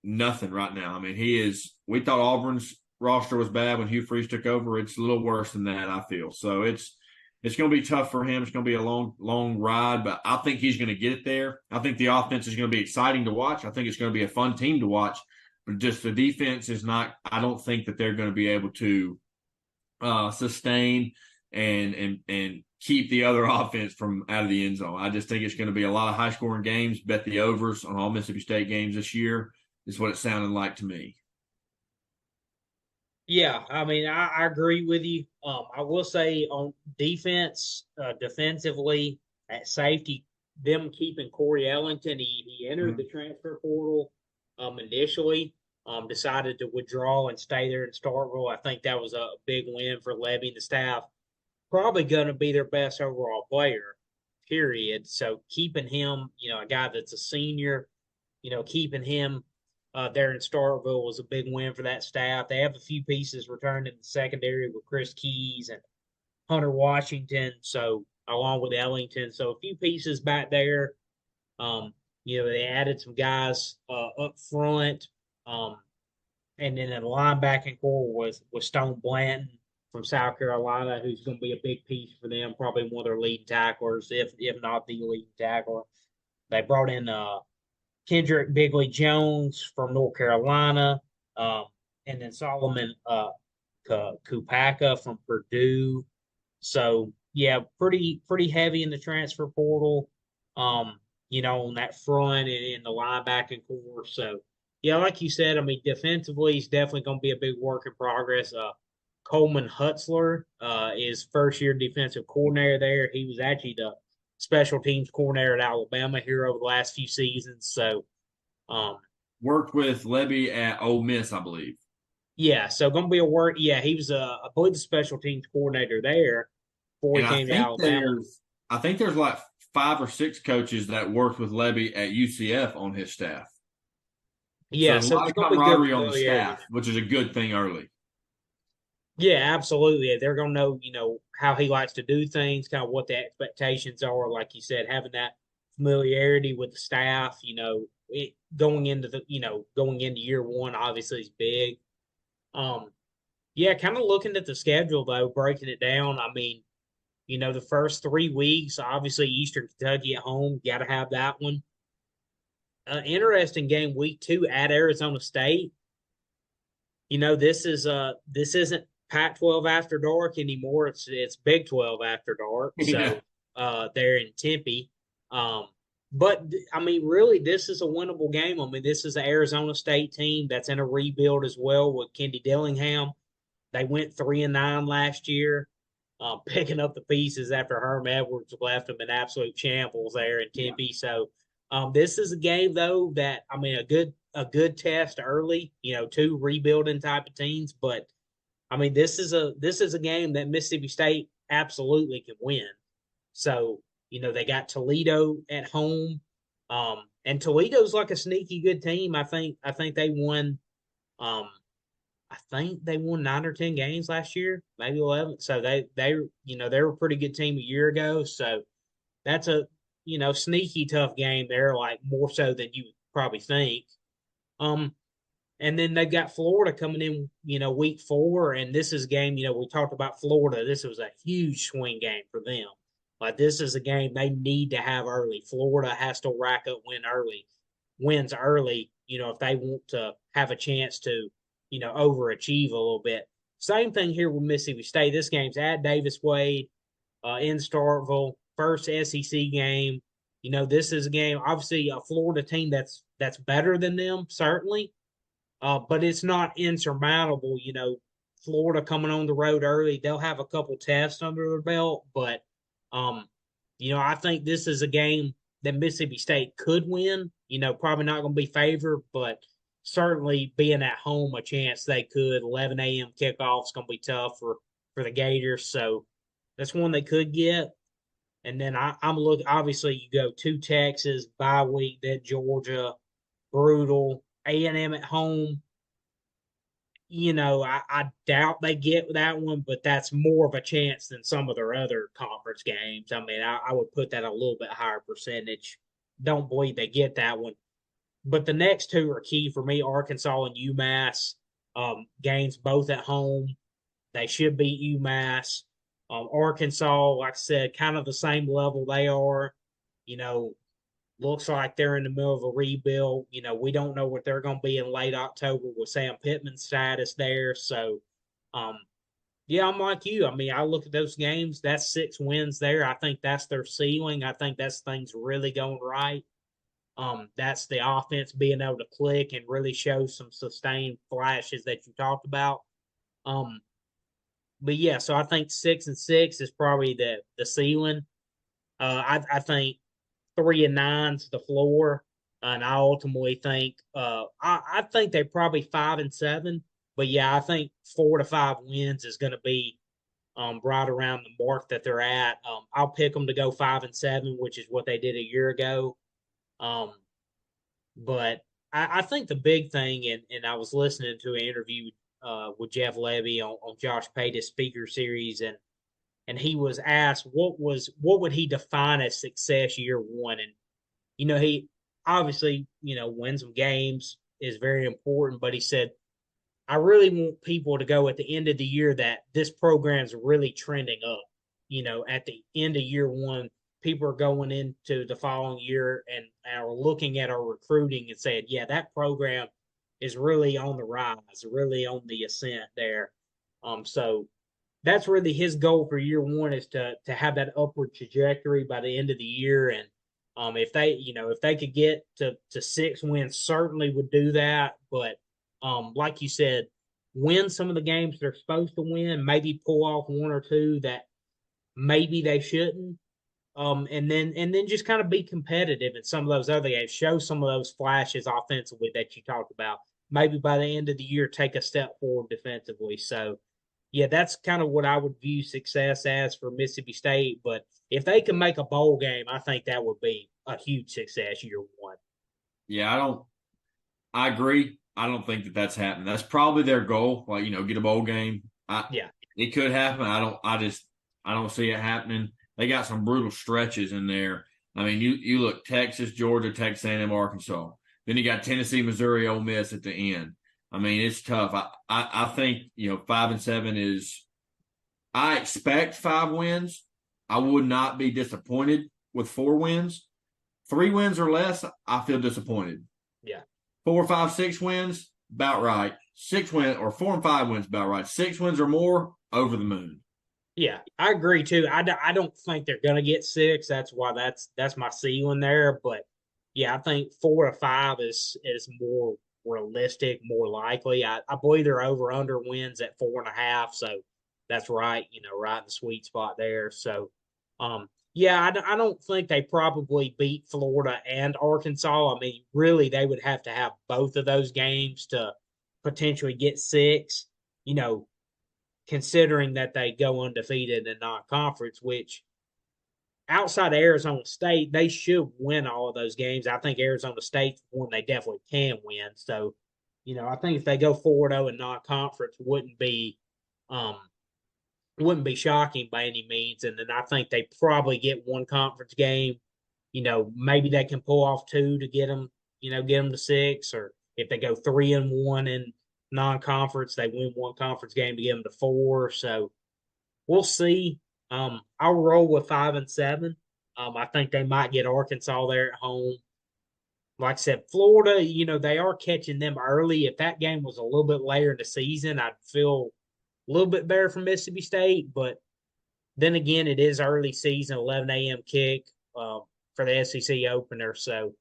nothing right now. I mean, we thought Auburn's roster was bad when Hugh Freeze took over. It's a little worse than that, I feel. So it's going to be tough for him. It's going to be a long ride, but I think he's going to get it there. I think the offense is going to be exciting to watch. I think it's going to be a fun team to watch, but just the defense is not – I don't think that they're going to be able to sustain and keep the other offense from out of the end zone. I just think it's going to be a lot of high-scoring games. Bet the overs on all Mississippi State games this year is what it sounded like to me. Yeah, I mean, I agree with you. I will say on defense, defensively, at safety, them keeping Corey Ellington, he entered the transfer portal initially, decided to withdraw and stay there in Starkville. I think that was a big win for Lebby and the staff. Probably going to be their best overall player, period. So keeping him, a guy that's a senior, keeping him there in Starkville was a big win for that staff. They have a few pieces returned in the secondary with Chris Keys and Hunter Washington, so along with Ellington. So a few pieces back there. They added some guys up front. And then in the linebacking core was Stone Blanton from South Carolina, who's going to be a big piece for them, probably one of their leading tacklers, if not the leading tackler. They brought in Kendrick Bigley Jones from North Carolina, and then Solomon Kupaka from Purdue. So yeah, pretty heavy in the transfer portal. On that front and in the linebacking core. So yeah, like you said, I mean, defensively, he's definitely going to be a big work in progress. Coleman Hutzler is first-year defensive coordinator there. He was actually the special teams coordinator at Alabama here over the last few seasons. So, worked with Lebby at Ole Miss, I believe. Yeah, so going to be a work. Yeah, he was I believe the special teams coordinator there before he came to Alabama. I think there's like 5 or 6 coaches that worked with Lebby at UCF on his staff. So Yeah, there's a so lot there's of going to be good camaraderie on the familiarity. staff, which is a good thing early. Yeah, absolutely. They're going to know, how he likes to do things, kind of what the expectations are. Like you said, having that familiarity with the staff, going into year one, obviously is big. Um, yeah, kind of looking at the schedule though, breaking it down. I mean, the first 3 weeks, obviously Eastern Kentucky at home, got to have that one. Interesting game week 2 at Arizona State. This isn't Pac-12 after dark anymore. It's Big 12 after dark. Yeah. So they're in Tempe. But I mean, really, this is a winnable game. I mean, this is an Arizona State team that's in a rebuild as well with Kendi Dillingham. They went 3-9 last year, picking up the pieces after Herm Edwards left them in absolute shambles there in Yeah. Tempe. So this is a game though that I mean a good test early. Two rebuilding type of teams, but I mean this is a game that Mississippi State absolutely can win. So they got Toledo at home, and Toledo's like a sneaky good team. I think they won. I think they won 9 or 10 games last year, maybe 11. So they were a pretty good team a year ago. So that's a sneaky tough game there, like more so than you probably think. Um, and then they've got Florida coming in, week 4, and this is a game. We talked about Florida. This was a huge swing game for them. Like this is a game they need to have early. Florida has to rack up wins early. If they want to have a chance to, overachieve a little bit. Same thing here with Mississippi State. This game's at Davis Wade, in Starkville, first SEC game. This is a game, obviously a Florida team that's better than them, certainly, but it's not insurmountable. Florida coming on the road early, they'll have a couple tests under their belt, but um, I think this is a game that Mississippi State could win. Probably not going to be favored, but certainly being at home, a chance they could. 11 a.m. kickoff is going to be tough for the Gators, so that's one they could get. And then I'm looking. Obviously, you go to Texas, bye week, then Georgia, brutal. A&M at home. I doubt they get that one, but that's more of a chance than some of their other conference games. I mean, I would put that a little bit higher percentage. Don't believe they get that one. But the next two are key for me: Arkansas and UMass. Games both at home. They should beat UMass. Arkansas, like I said, kind of the same level they are. You know, looks like they're in the middle of a rebuild. We don't know what they're going to be in late October with Sam Pittman's status there. So, um, yeah, I'm like you. I mean, I look at those games. That's 6 wins there. I think that's their ceiling. I think that's things really going right. That's the offense being able to click and really show some sustained flashes that you talked about. Um, but yeah, so I think 6-6 is probably the ceiling. I think 3-9's the floor, and I ultimately think I think they're probably 5-7. But yeah, I think 4 to 5 wins is going to be right around the mark that they're at. I'll pick them to go 5-7, which is what they did a year ago. Um, but I think the big thing, and I was listening to an interview with Jeff Lebby on Josh Payta's speaker series, and he was asked what would he define as success year one, and he obviously win some games is very important, but he said I really want people to go at the end of the year that this program's really trending up. At the end of year one, people are going into the following year and are looking at our recruiting and saying, yeah, that program is really on the rise, really on the ascent there. So that's really his goal for year one is to have that upward trajectory by the end of the year. And if they could get to 6 wins, certainly would do that. But like you said, win some of the games they're supposed to win, maybe pull off 1 or 2 that maybe they shouldn't. And then just kind of be competitive in some of those other games. Show some of those flashes offensively that you talked about. Maybe by the end of the year, take a step forward defensively. So, yeah, that's kind of what I would view success as for Mississippi State. But if they can make a bowl game, I think that would be a huge success year one. Yeah, I agree. I don't think that that's happening. That's probably their goal. Like, get a bowl game. Yeah, It could happen. I don't see it happening. They got some brutal stretches in there. I mean, you look Texas, Georgia, Texas A&M, Arkansas. Then you got Tennessee, Missouri, Ole Miss at the end. I mean, it's tough. I think 5-7 is. I expect 5 wins. I would not be disappointed with 4 wins. 3 wins or less, I feel disappointed. yeah. 4, 5, 6 wins, about right. 6 wins or 4 and 5 wins, about right. 6 wins or more, over the moon. Yeah, I agree too. I don't think they're going to get 6. That's why that's my ceiling there. But yeah, I think 4 to 5 is more realistic, more likely. I believe they're over under wins at 4.5. So that's right, right in the sweet spot there. So, yeah, I don't think they probably beat Florida and Arkansas. I mean, really, they would have to have both of those games to potentially get 6. You know, considering that they go undefeated in non-conference, which outside of Arizona State, they should win all of those games. I think Arizona State's one they definitely can win. So, I think if they go 4-0 in non-conference, um wouldn't be shocking by any means. And then I think they probably get one conference game. Maybe they can pull off 2 to get them to 6, or if they go 3-1 in non-conference, they win one conference game to get them to 4. So we'll see. I'll roll with 5-7. I think they might get Arkansas there at home. Like I said, Florida, they are catching them early. If that game was a little bit later in the season, I'd feel a little bit better for Mississippi State. But then again, it is early season, 11 a.m. kick for the SEC opener. So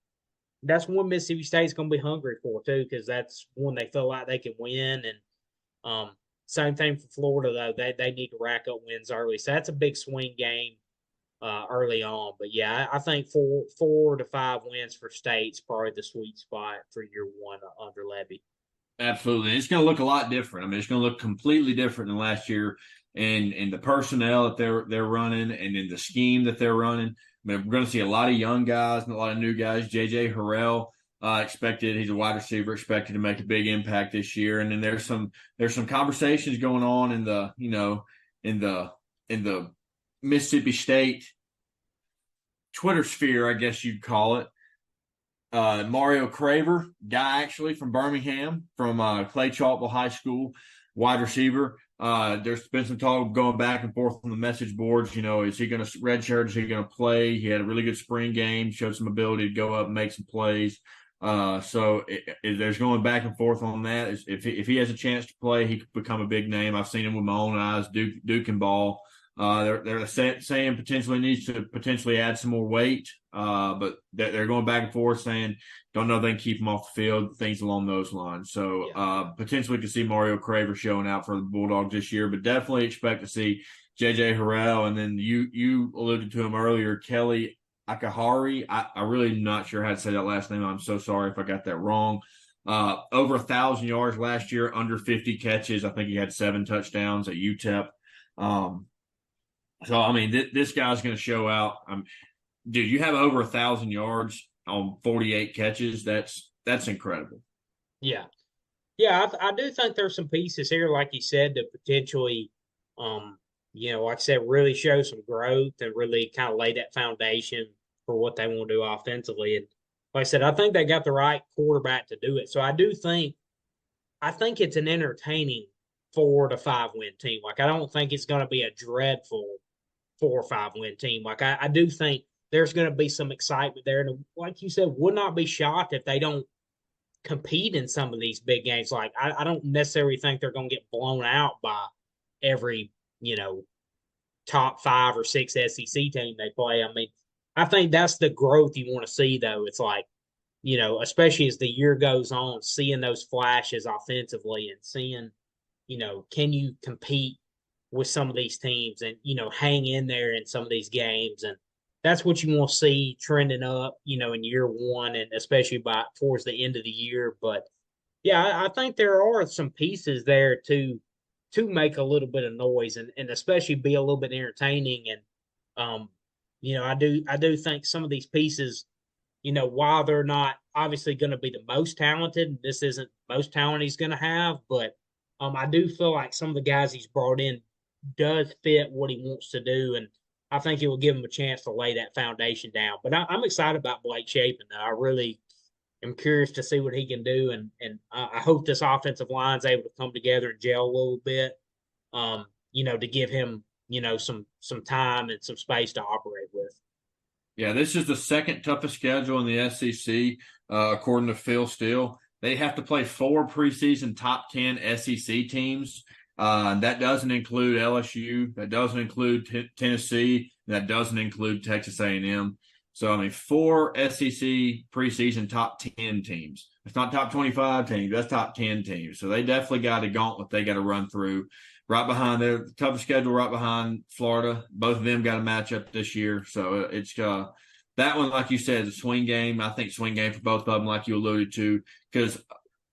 that's one Mississippi State's going to be hungry for too, because that's one they feel like they can win. And same thing for Florida though; they need to rack up wins early. So that's a big swing game early on. But yeah, I think 4 to 5 wins for State's probably the sweet spot for year one under Lebby. Absolutely. And it's going to look a lot different. I mean, it's going to look completely different than last year in the personnel that they're running and in the scheme that they're running. I mean, we're going to see a lot of young guys and a lot of new guys. J.J. Harrell expected, he's a wide receiver, expected to make a big impact this year. And then there's some conversations going on in the in the Mississippi State Twitter sphere, I guess you'd call it. Mario Craver, guy actually from Birmingham, from Clay Chalkville High School, wide receiver. There's been some talk going back and forth on the message boards. Is he going to redshirt? Is he going to play? He had a really good spring game, showed some ability to go up and make some plays. So there's going back and forth on that. If he has a chance to play, he could become a big name. I've seen him with my own eyes, Duke and ball. They're saying potentially needs to potentially add some more weight, but they're going back and forth saying don't know if they can keep him off the field, things along those lines. So potentially could see Mario Craver showing out for the Bulldogs this year, but definitely expect to see J.J. Harrell, and then you alluded to him earlier, Kelly Akahari. I really not sure how to say that last name. I'm so sorry if I got that wrong. Over 1,000 yards last year, under 50 catches. I think he had 7 touchdowns at UTEP. So, I mean, this guy's going to show out. Dude, you have over 1,000 yards on 48 catches. That's incredible. Yeah. Yeah, I do think there's some pieces here, like you said, to potentially, like I said, really show some growth and really kind of lay that foundation for what they want to do offensively. And like I said, I think they got the right quarterback to do it. So I think it's an entertaining 4 to 5 win team. Like, I don't think it's going to be a dreadful 4 or 5 win team. Like, I do think there's going to be some excitement there. And like you said, would not be shocked if they don't compete in some of these big games. Like, I don't necessarily think they're going to get blown out by every, top 5 or 6 SEC team they play. I mean, I think that's the growth you want to see, though. It's like, especially as the year goes on, seeing those flashes offensively and seeing, can you compete with some of these teams and, hang in there in some of these games. And that's what you want to see trending up, in year one, and especially towards the end of the year. But yeah, I think there are some pieces there to make a little bit of noise and especially be a little bit entertaining. And I do think some of these pieces, while they're not obviously going to be the most talented, this isn't the most talent he's going to have, but I do feel like some of the guys he's brought in does fit what he wants to do, and I think it will give him a chance to lay that foundation down. But I'm excited about Blake Shapen, though. I really am curious to see what he can do, and I hope this offensive line's able to come together and gel a little bit, to give him, some time and some space to operate with. Yeah, this is the second toughest schedule in the SEC, according to Phil Steele. They have to play 4 preseason top 10 SEC teams. That doesn't include LSU. That doesn't include Tennessee. That doesn't include Texas A&M. So, 4 SEC preseason top 10 teams. It's not top 25 teams. That's top 10 teams. So, they definitely got a gauntlet they got to run through. Right behind their toughest schedule, right behind Florida. Both of them got a matchup this year. So, it's that one, like you said, is a swing game. I think swing game for both of them, like you alluded to, because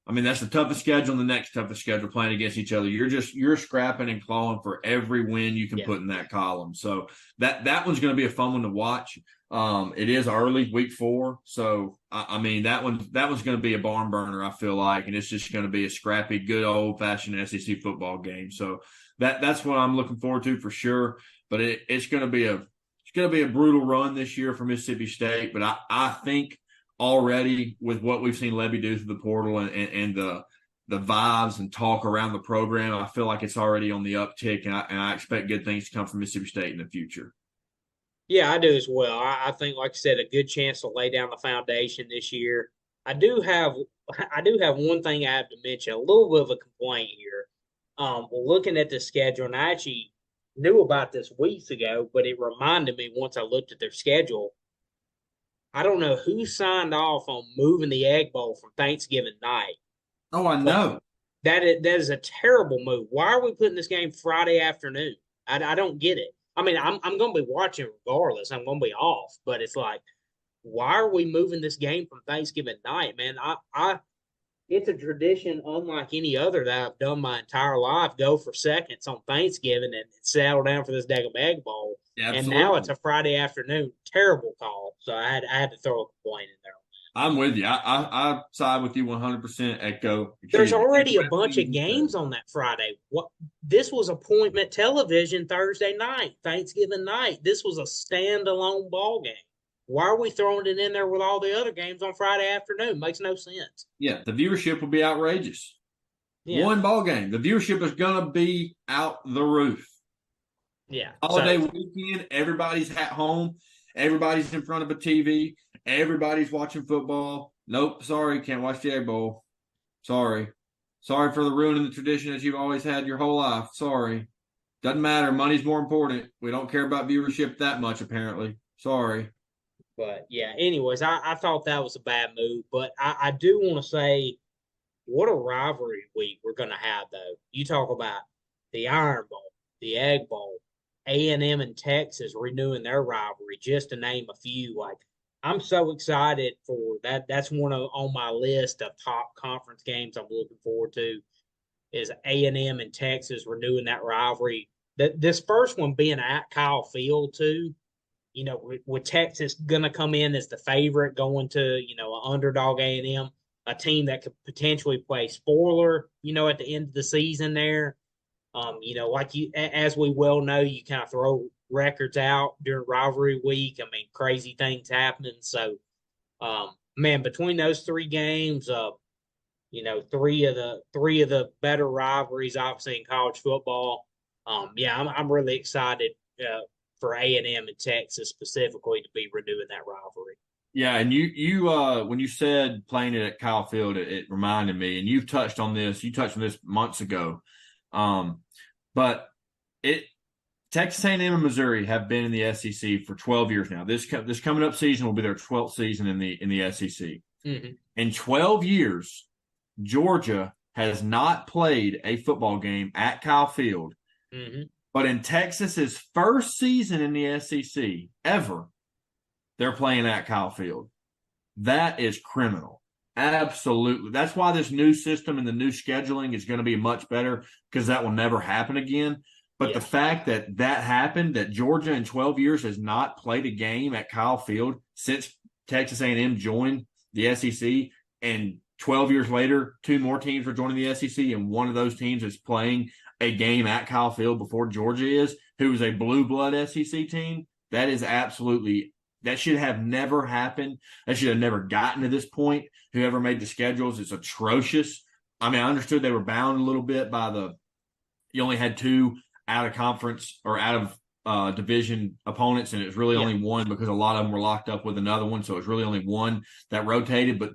that's the toughest schedule and the next toughest schedule playing against each other. You're scrapping and clawing for every win you can put in that column. So that one's going to be a fun one to watch. It is early, week 4. So that one's going to be a barn burner, I feel like, and it's just going to be a scrappy, good old fashioned SEC football game. So that's what I'm looking forward to for sure. But it's going to be a brutal run this year for Mississippi State. But I think already with what we've seen Lebby do through the portal and the vibes and talk around the program, I feel like it's already on the uptick, and I expect good things to come from Mississippi State in the future. Yeah, I do as well. I think, like I said, a good chance to lay down the foundation this year. I do have one thing I have to mention, a little bit of a complaint here. Looking at the schedule, and I actually knew about this weeks ago, but it reminded me once I looked at their schedule. I don't know who signed off on moving the Egg Bowl from Thanksgiving night. Oh, I know. That is a terrible move. Why are we putting this game Friday afternoon? I don't get it. I'm going to be watching regardless. I'm going to be off, but it's like, why are we moving this game from Thanksgiving night, man? It's a tradition unlike any other that I've done my entire life. Go for seconds on Thanksgiving and settle down for this daggum Egg Bowl. Yeah, and now it's a Friday afternoon. Terrible call. So I had to throw a complaint in there. I'm with you. I side with you 100%, Echo. There's already a bunch of games on that Friday. This was appointment television Thursday night, Thanksgiving night. This was a standalone ball game. Why are we throwing it in there with all the other games on Friday afternoon? Makes no sense. Yeah, the viewership will be outrageous. Yeah. One ball game. The viewership is going to be out the roof. Yeah. Holiday weekend, everybody's at home. Everybody's in front of a TV. Everybody's watching football. Nope, sorry, can't watch the Egg Bowl. Sorry. Sorry for the ruining the tradition that you've always had your whole life. Sorry. Doesn't matter. Money's more important. We don't care about viewership that much, apparently. Sorry. But, yeah, anyways, I thought that was a bad move. But I do want to say what a rivalry week we're going to have, though. You talk about the Iron Bowl, the Egg Bowl, A&M and Texas renewing their rivalry, just to name a few. Like, I'm so excited for that. That's one on my list of top conference games I'm looking forward to is A&M and Texas renewing that rivalry. This first one being at Kyle Field, too. With Texas going to come in as the favorite going to, an underdog A&M, a team that could potentially play spoiler, at the end of the season there. As we well know, you kind of throw records out during rivalry week. Crazy things happening. So, between those 3 games, three of the better rivalries, obviously in college football. I'm really excited for A&M and Texas specifically to be renewing that rivalry. Yeah, and you when you said playing it at Kyle Field, it reminded me, and you've touched on this. You touched on this months ago. But Texas A&M and Missouri have been in the SEC for 12 years now. This coming up season will be their 12th season in the SEC. Mm-hmm. In 12 years, Georgia has not played a football game at Kyle Field. Mm-hmm. But in Texas's first season in the SEC ever, they're playing at Kyle Field. That is criminal. Absolutely. That's why this new system and the new scheduling is going to be much better, because that will never happen again. But the Yeah. fact that that happened, that Georgia in 12 years has not played a game at Kyle Field since Texas A&M joined the SEC, and 12 years later, two more teams are joining the SEC, and one of those teams is playing a game at Kyle Field before Georgia is, who is a blue blood SEC team. That is absolutely, that should have never happened. That should have never gotten to this point. Whoever made the schedules is atrocious. I mean, I understood they were bound a little bit by you only had two out of conference or out of division opponents, and it was really Yeah. only one because a lot of them were locked up with another one. So it was really only one that rotated. But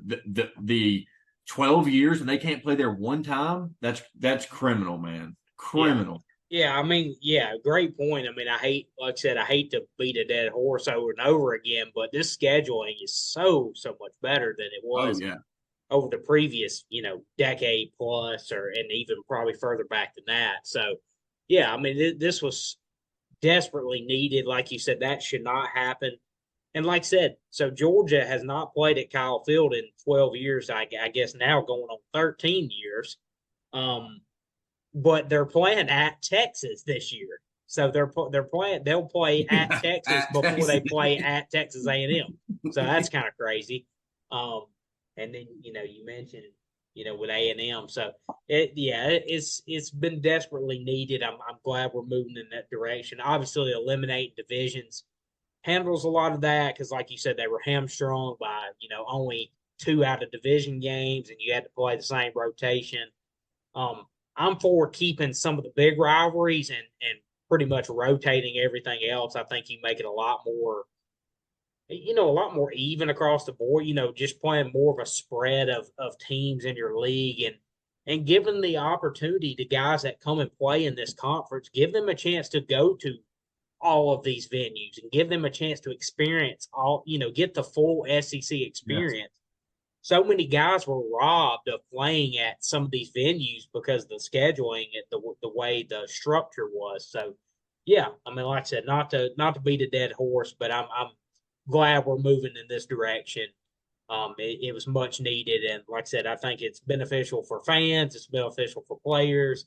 the 12 years and they can't play there one time, that's criminal, man. Yeah. Criminal. Yeah, I mean, yeah, great point. I mean, like I said, I hate to beat a dead horse over and over again, but this scheduling is so much better than it Oh, was yeah. over the previous, decade plus, and even probably further back than that. So, yeah, I mean, this was desperately needed. Like you said, that should not happen. And like I said, so Georgia has not played at Kyle Field in 12 years. I guess now going on 13 years. Um, but they're playing at Texas this year. So they're playing. They'll play at Yeah. Texas At before Texas. they play at Texas A&M. So that's kind of crazy. Um, and then you mentioned with A&M. So it's been desperately needed. I'm glad we're moving in that direction. Obviously, eliminating divisions handles a lot of that because, like you said, they were hamstrung by only two out of division games, and you had to play the same rotation. Um, I'm for keeping some of the big rivalries and pretty much rotating everything else. I think you make it a lot more, a lot more even across the board. Just playing more of a spread of teams in your league and giving the opportunity to guys that come and play in this conference, give them a chance to go to all of these venues and give them a chance to experience get the full SEC Yes. experience. So many guys were robbed of playing at some of these venues because of the scheduling and the way the structure was. So, yeah, I mean, like I said, not to beat a dead horse, but I'm glad we're moving in this direction. It was much needed, and like I said, I think it's beneficial for fans. It's beneficial for players.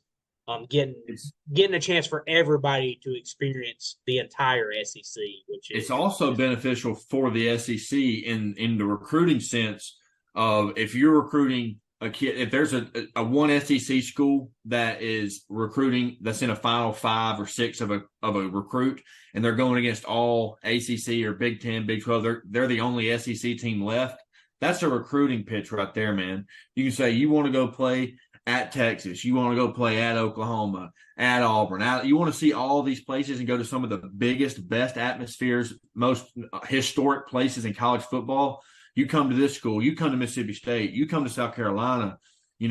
Getting It's getting a chance for everybody to experience the entire SEC, which it's is also beneficial for the SEC in the recruiting sense of, if you're recruiting a kid, if there's a one SEC school that is recruiting, that's in a Final 5 or 6 of a recruit, and they're going against all ACC or Big 10, Big 12, they're the only SEC team left. That's a recruiting pitch right there, man. You can say you want to go play at Texas, you want to go play at Oklahoma, at Auburn. You want to see all these places and go to some of the biggest, best atmospheres, most historic places in college football. You come to this school, you come to Mississippi State, you come to South Carolina, you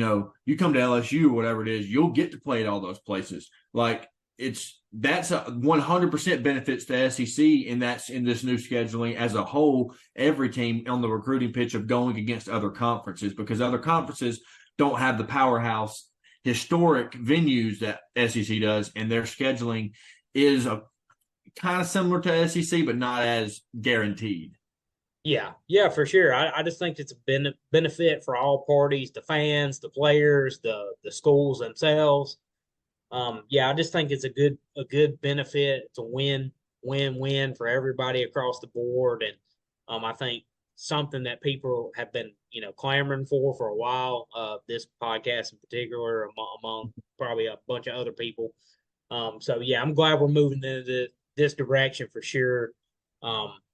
come to LSU or whatever it is, you'll get to play at all those places. Like, that's a 100% benefits to SEC in this new scheduling as a whole. Every team on the recruiting pitch of going against other conferences, because other conferences don't have the powerhouse historic venues that SEC does, and their scheduling is a kind of similar to SEC, but not as guaranteed. Yeah, for sure. I just think it's a benefit for all parties, the fans, the players, the schools themselves. Yeah, I just think it's a good benefit. It's a win for everybody across the board, and I think something that people have been clamoring for a while. This podcast in particular, among probably a bunch of other people. So yeah, I'm glad we're moving into this direction for sure.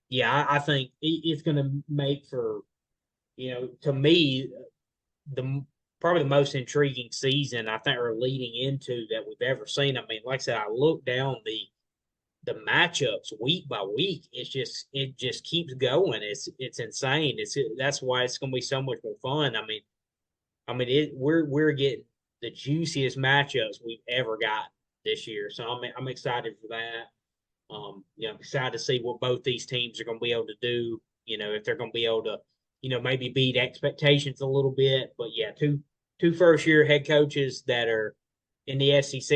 Yeah, I think it's going to make for to me the probably the most intriguing season I think we're leading into that we've ever seen. I mean, like I said, I look down the matchups week by week. It just keeps going. It's insane. That's why it's going to be so much more fun. We're getting the juiciest matchups we've ever got this year. So I'm excited for that. I'm excited to see what both these teams are going to be able to do. If they're going to be able to, maybe beat expectations a little bit. But yeah, two first year head coaches that are in the SEC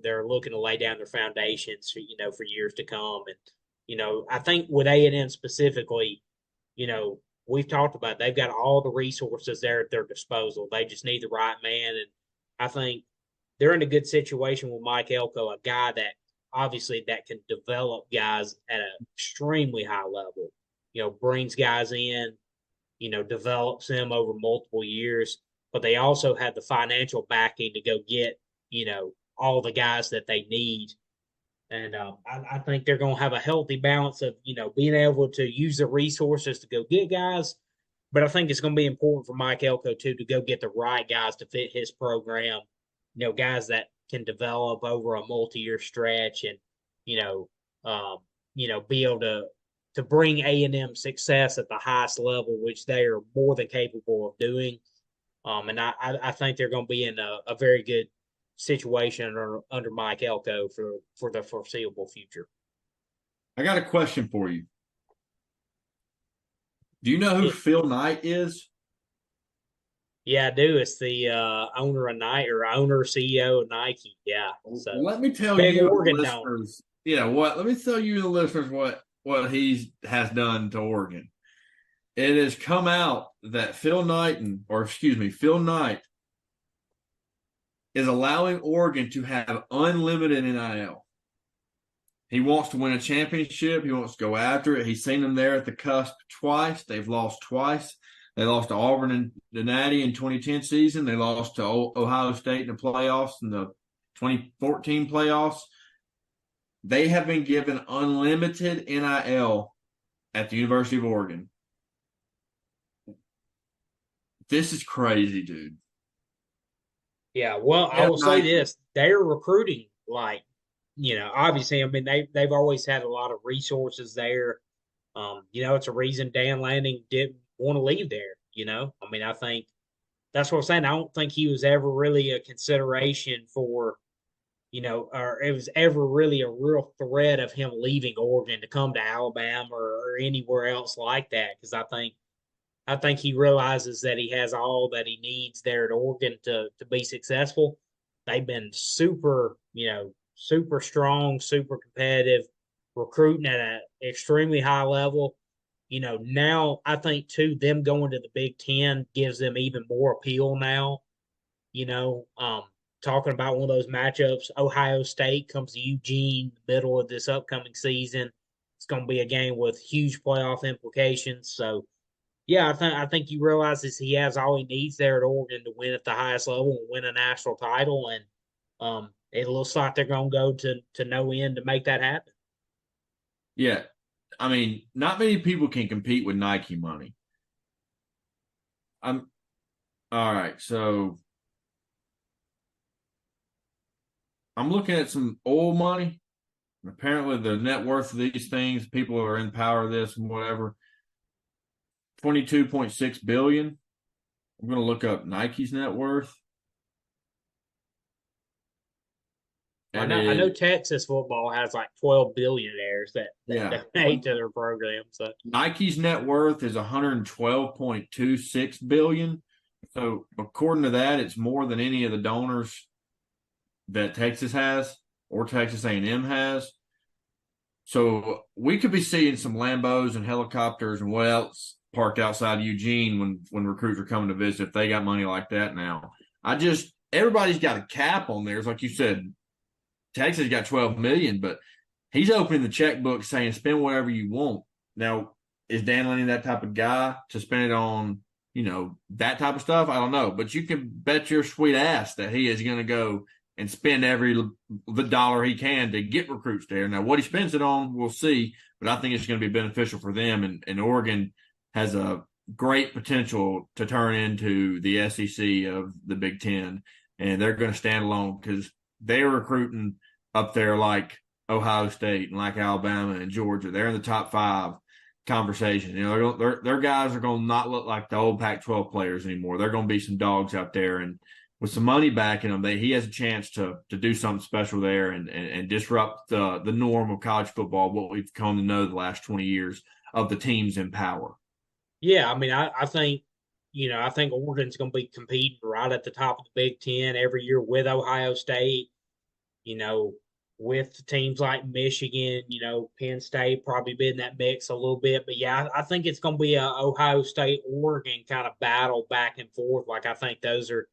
they're looking to lay down their foundations for years to come. And I think with A&M specifically, we've talked about, they've got all the resources there at their disposal. They just need the right man. And I think they're in a good situation with Mike Elko, a guy that obviously that can develop guys at an extremely high level. Brings guys in, develops them over multiple years, but they also have the financial backing to go get, all the guys that they need. And I think they're going to have a healthy balance of, being able to use the resources to go get guys. But I think it's going to be important for Mike Elko, too, to go get the right guys to fit his program, guys that can develop over a multi-year stretch and, be able to bring A&M success at the highest level, which they are more than capable of doing. And I think they're going to be in a very good situation under Mike Elko for the foreseeable future. I got a question for you. Do you know who Phil Knight is? Yeah, I do. It's the owner of Nike or owner CEO of Nike. Yeah. So let me tell you, Oregon listeners. Let me tell you, the listeners, what he has done to Oregon. It has come out that Phil Knight is allowing Oregon to have unlimited NIL. He wants to win a championship. He wants to go after it. He's seen them there at the cusp twice. They've lost twice. They lost to Auburn and the Natty in 2010 season. They lost to Ohio State in the playoffs in the 2014 playoffs. They have been given unlimited NIL at the University of Oregon. This is crazy, dude. Yeah, well, I will say this. They're recruiting obviously, I mean, they've always had a lot of resources there. It's a reason Dan Lanning didn't want to leave there. I mean, I think that's what I'm saying. I don't think he was ever really a consideration for, or it was ever really a real threat of him leaving Oregon to come to Alabama or anywhere else like that. Because I think he realizes that he has all that he needs there at Oregon to be successful. They've been super strong, super competitive, recruiting at an extremely high level. Now I think too, them going to the Big Ten gives them even more appeal now. Talking about one of those matchups, Ohio State comes to Eugene middle of this upcoming season. It's going to be a game with huge playoff implications. So, yeah, I think he realizes he has all he needs there at Oregon to win at the highest level and win a national title. And it looks like they're going to go to no end to make that happen. Yeah. I mean, not many people can compete with Nike money. All right. So I'm looking at some oil money. Apparently the net worth of these things, people are in power of this and whatever, 22.6 billion. I'm going to look up Nike's net worth. I know Texas football has like 12 billionaires that donate to their program. So Nike's net worth is 112.26 billion. So according to that, it's more than any of the donors that Texas has or Texas A&M has. So we could be seeing some Lambos and helicopters and what else parked outside Eugene when recruits are coming to visit if they got money like that now. Everybody's got a cap on theirs, like you said. Texas got 12 million, but he's opening the checkbook saying spend whatever you want. Now, is Dan Lanning that type of guy to spend it on, that type of stuff? I don't know, but you can bet your sweet ass that he is going to go and spend the dollar he can to get recruits there. Now, what he spends it on, we'll see, but I think it's going to be beneficial for them. And Oregon has a great potential to turn into the SEC of the Big Ten, and they're going to stand alone because they're recruiting up there like Ohio State and like Alabama and Georgia. They're in the top 5 conversation. Their guys are going to not look like the old Pac-12 players anymore. They're going to be some dogs out there, and with some money backing him, he has a chance to do something special there and disrupt the norm of college football, what we've come to know the last 20 years of the teams in power. Yeah, I mean, I think I think Oregon's going to be competing right at the top of the Big Ten every year with Ohio State. with teams like Michigan, Penn State probably been in that mix a little bit. But yeah, I think it's going to be a Ohio State, Oregon kind of battle back and forth. Like I think those are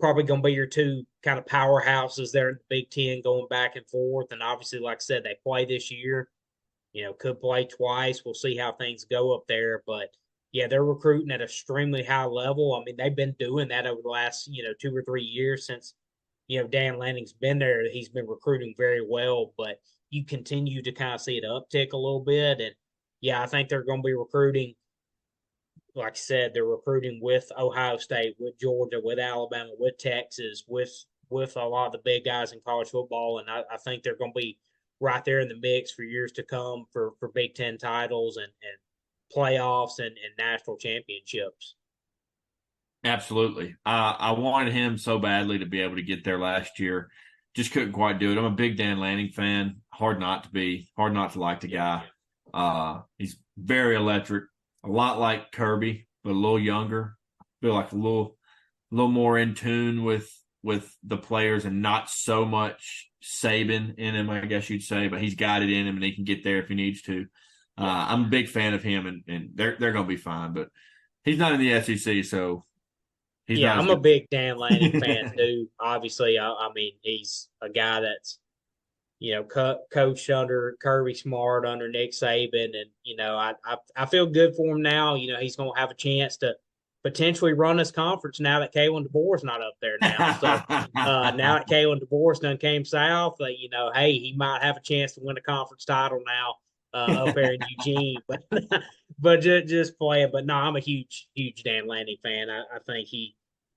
probably going to be your two kind of powerhouses there in the Big Ten going back and forth. And obviously, like I said, they play this year. Could play twice. We'll see how things go up there. But yeah, they're recruiting at an extremely high level. I mean, they've been doing that over the last, 2 or 3 years since, Dan Lanning's been there. He's been recruiting very well, but you continue to kind of see it uptick a little bit. And yeah, I think they're going to be recruiting, like I said, they're recruiting with Ohio State, with Georgia, with Alabama, with Texas, with a lot of the big guys in college football. And I think they're going to be right there in the mix for years to come for Big Ten titles and playoffs and national championships. Absolutely. I wanted him so badly to be able to get there last year. Just couldn't quite do it. I'm a big Dan Lanning fan. Hard not to be. Hard not to like the guy. He's very electric. A lot like Kirby, but a little younger. Feel like a little more in tune with the players and not so much Saban in him, I guess you'd say. But he's got it in him and he can get there if he needs to. I'm a big fan of him, and they're going to be fine. But he's not in the SEC, so he's not. I'm a big Dan Lanning fan too. Obviously, I mean he's a guy that's coached under Kirby Smart, under Nick Saban, and I feel good for him now. He's going to have a chance to potentially run this conference now that Kalen DeBoer's not up there now. So now that Kalen DeBoer's done came south, hey, he might have a chance to win a conference title now up there in Eugene. But just playing. But no, I'm a huge Dan Lanning fan. I think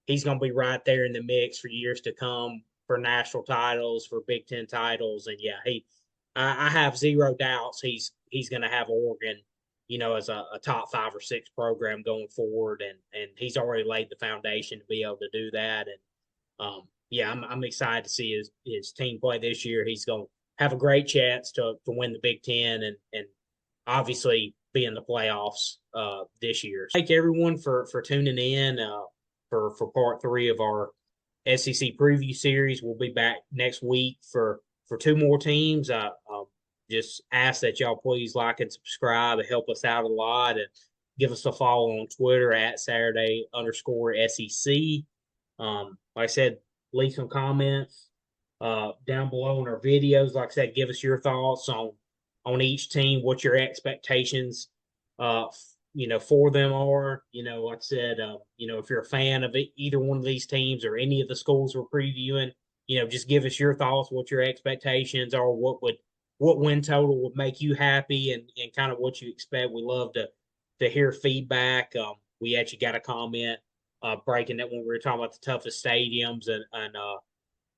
he's going to be right there in the mix for years to come for national titles, for Big Ten titles, and yeah, I have zero doubts he's going to have Oregon, as a top 5 or 6 program going forward, and he's already laid the foundation to be able to do that, and yeah, I'm excited to see his team play this year. He's going to have a great chance to win the Big Ten and obviously be in the playoffs this year. Thank everyone for tuning in for part 3 of our SEC preview series. We'll be back next week for 2 more teams. Just ask that y'all please like and subscribe. It help us out a lot, and give us a follow on Twitter at Saturday_SEC. Like I said, leave some comments down below in our videos. Like I said, give us your thoughts on each team, what your expectations for them are. Like I said, if you're a fan of either one of these teams or any of the schools we're previewing, just give us your thoughts, what your expectations are, what win total would make you happy, and kind of what you expect. We love to hear feedback. We actually got a comment breaking that when we were talking about the toughest stadiums, and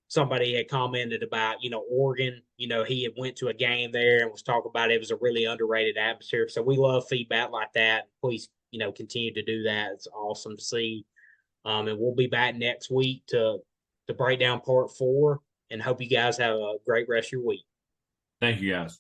somebody had commented about, Oregon, he had went to a game there and was talking about it was a really underrated atmosphere. So we love feedback like that. Please, continue to do that. It's awesome to see. And we'll be back next week to break down part 4, and hope you guys have a great rest of your week. Thank you, guys.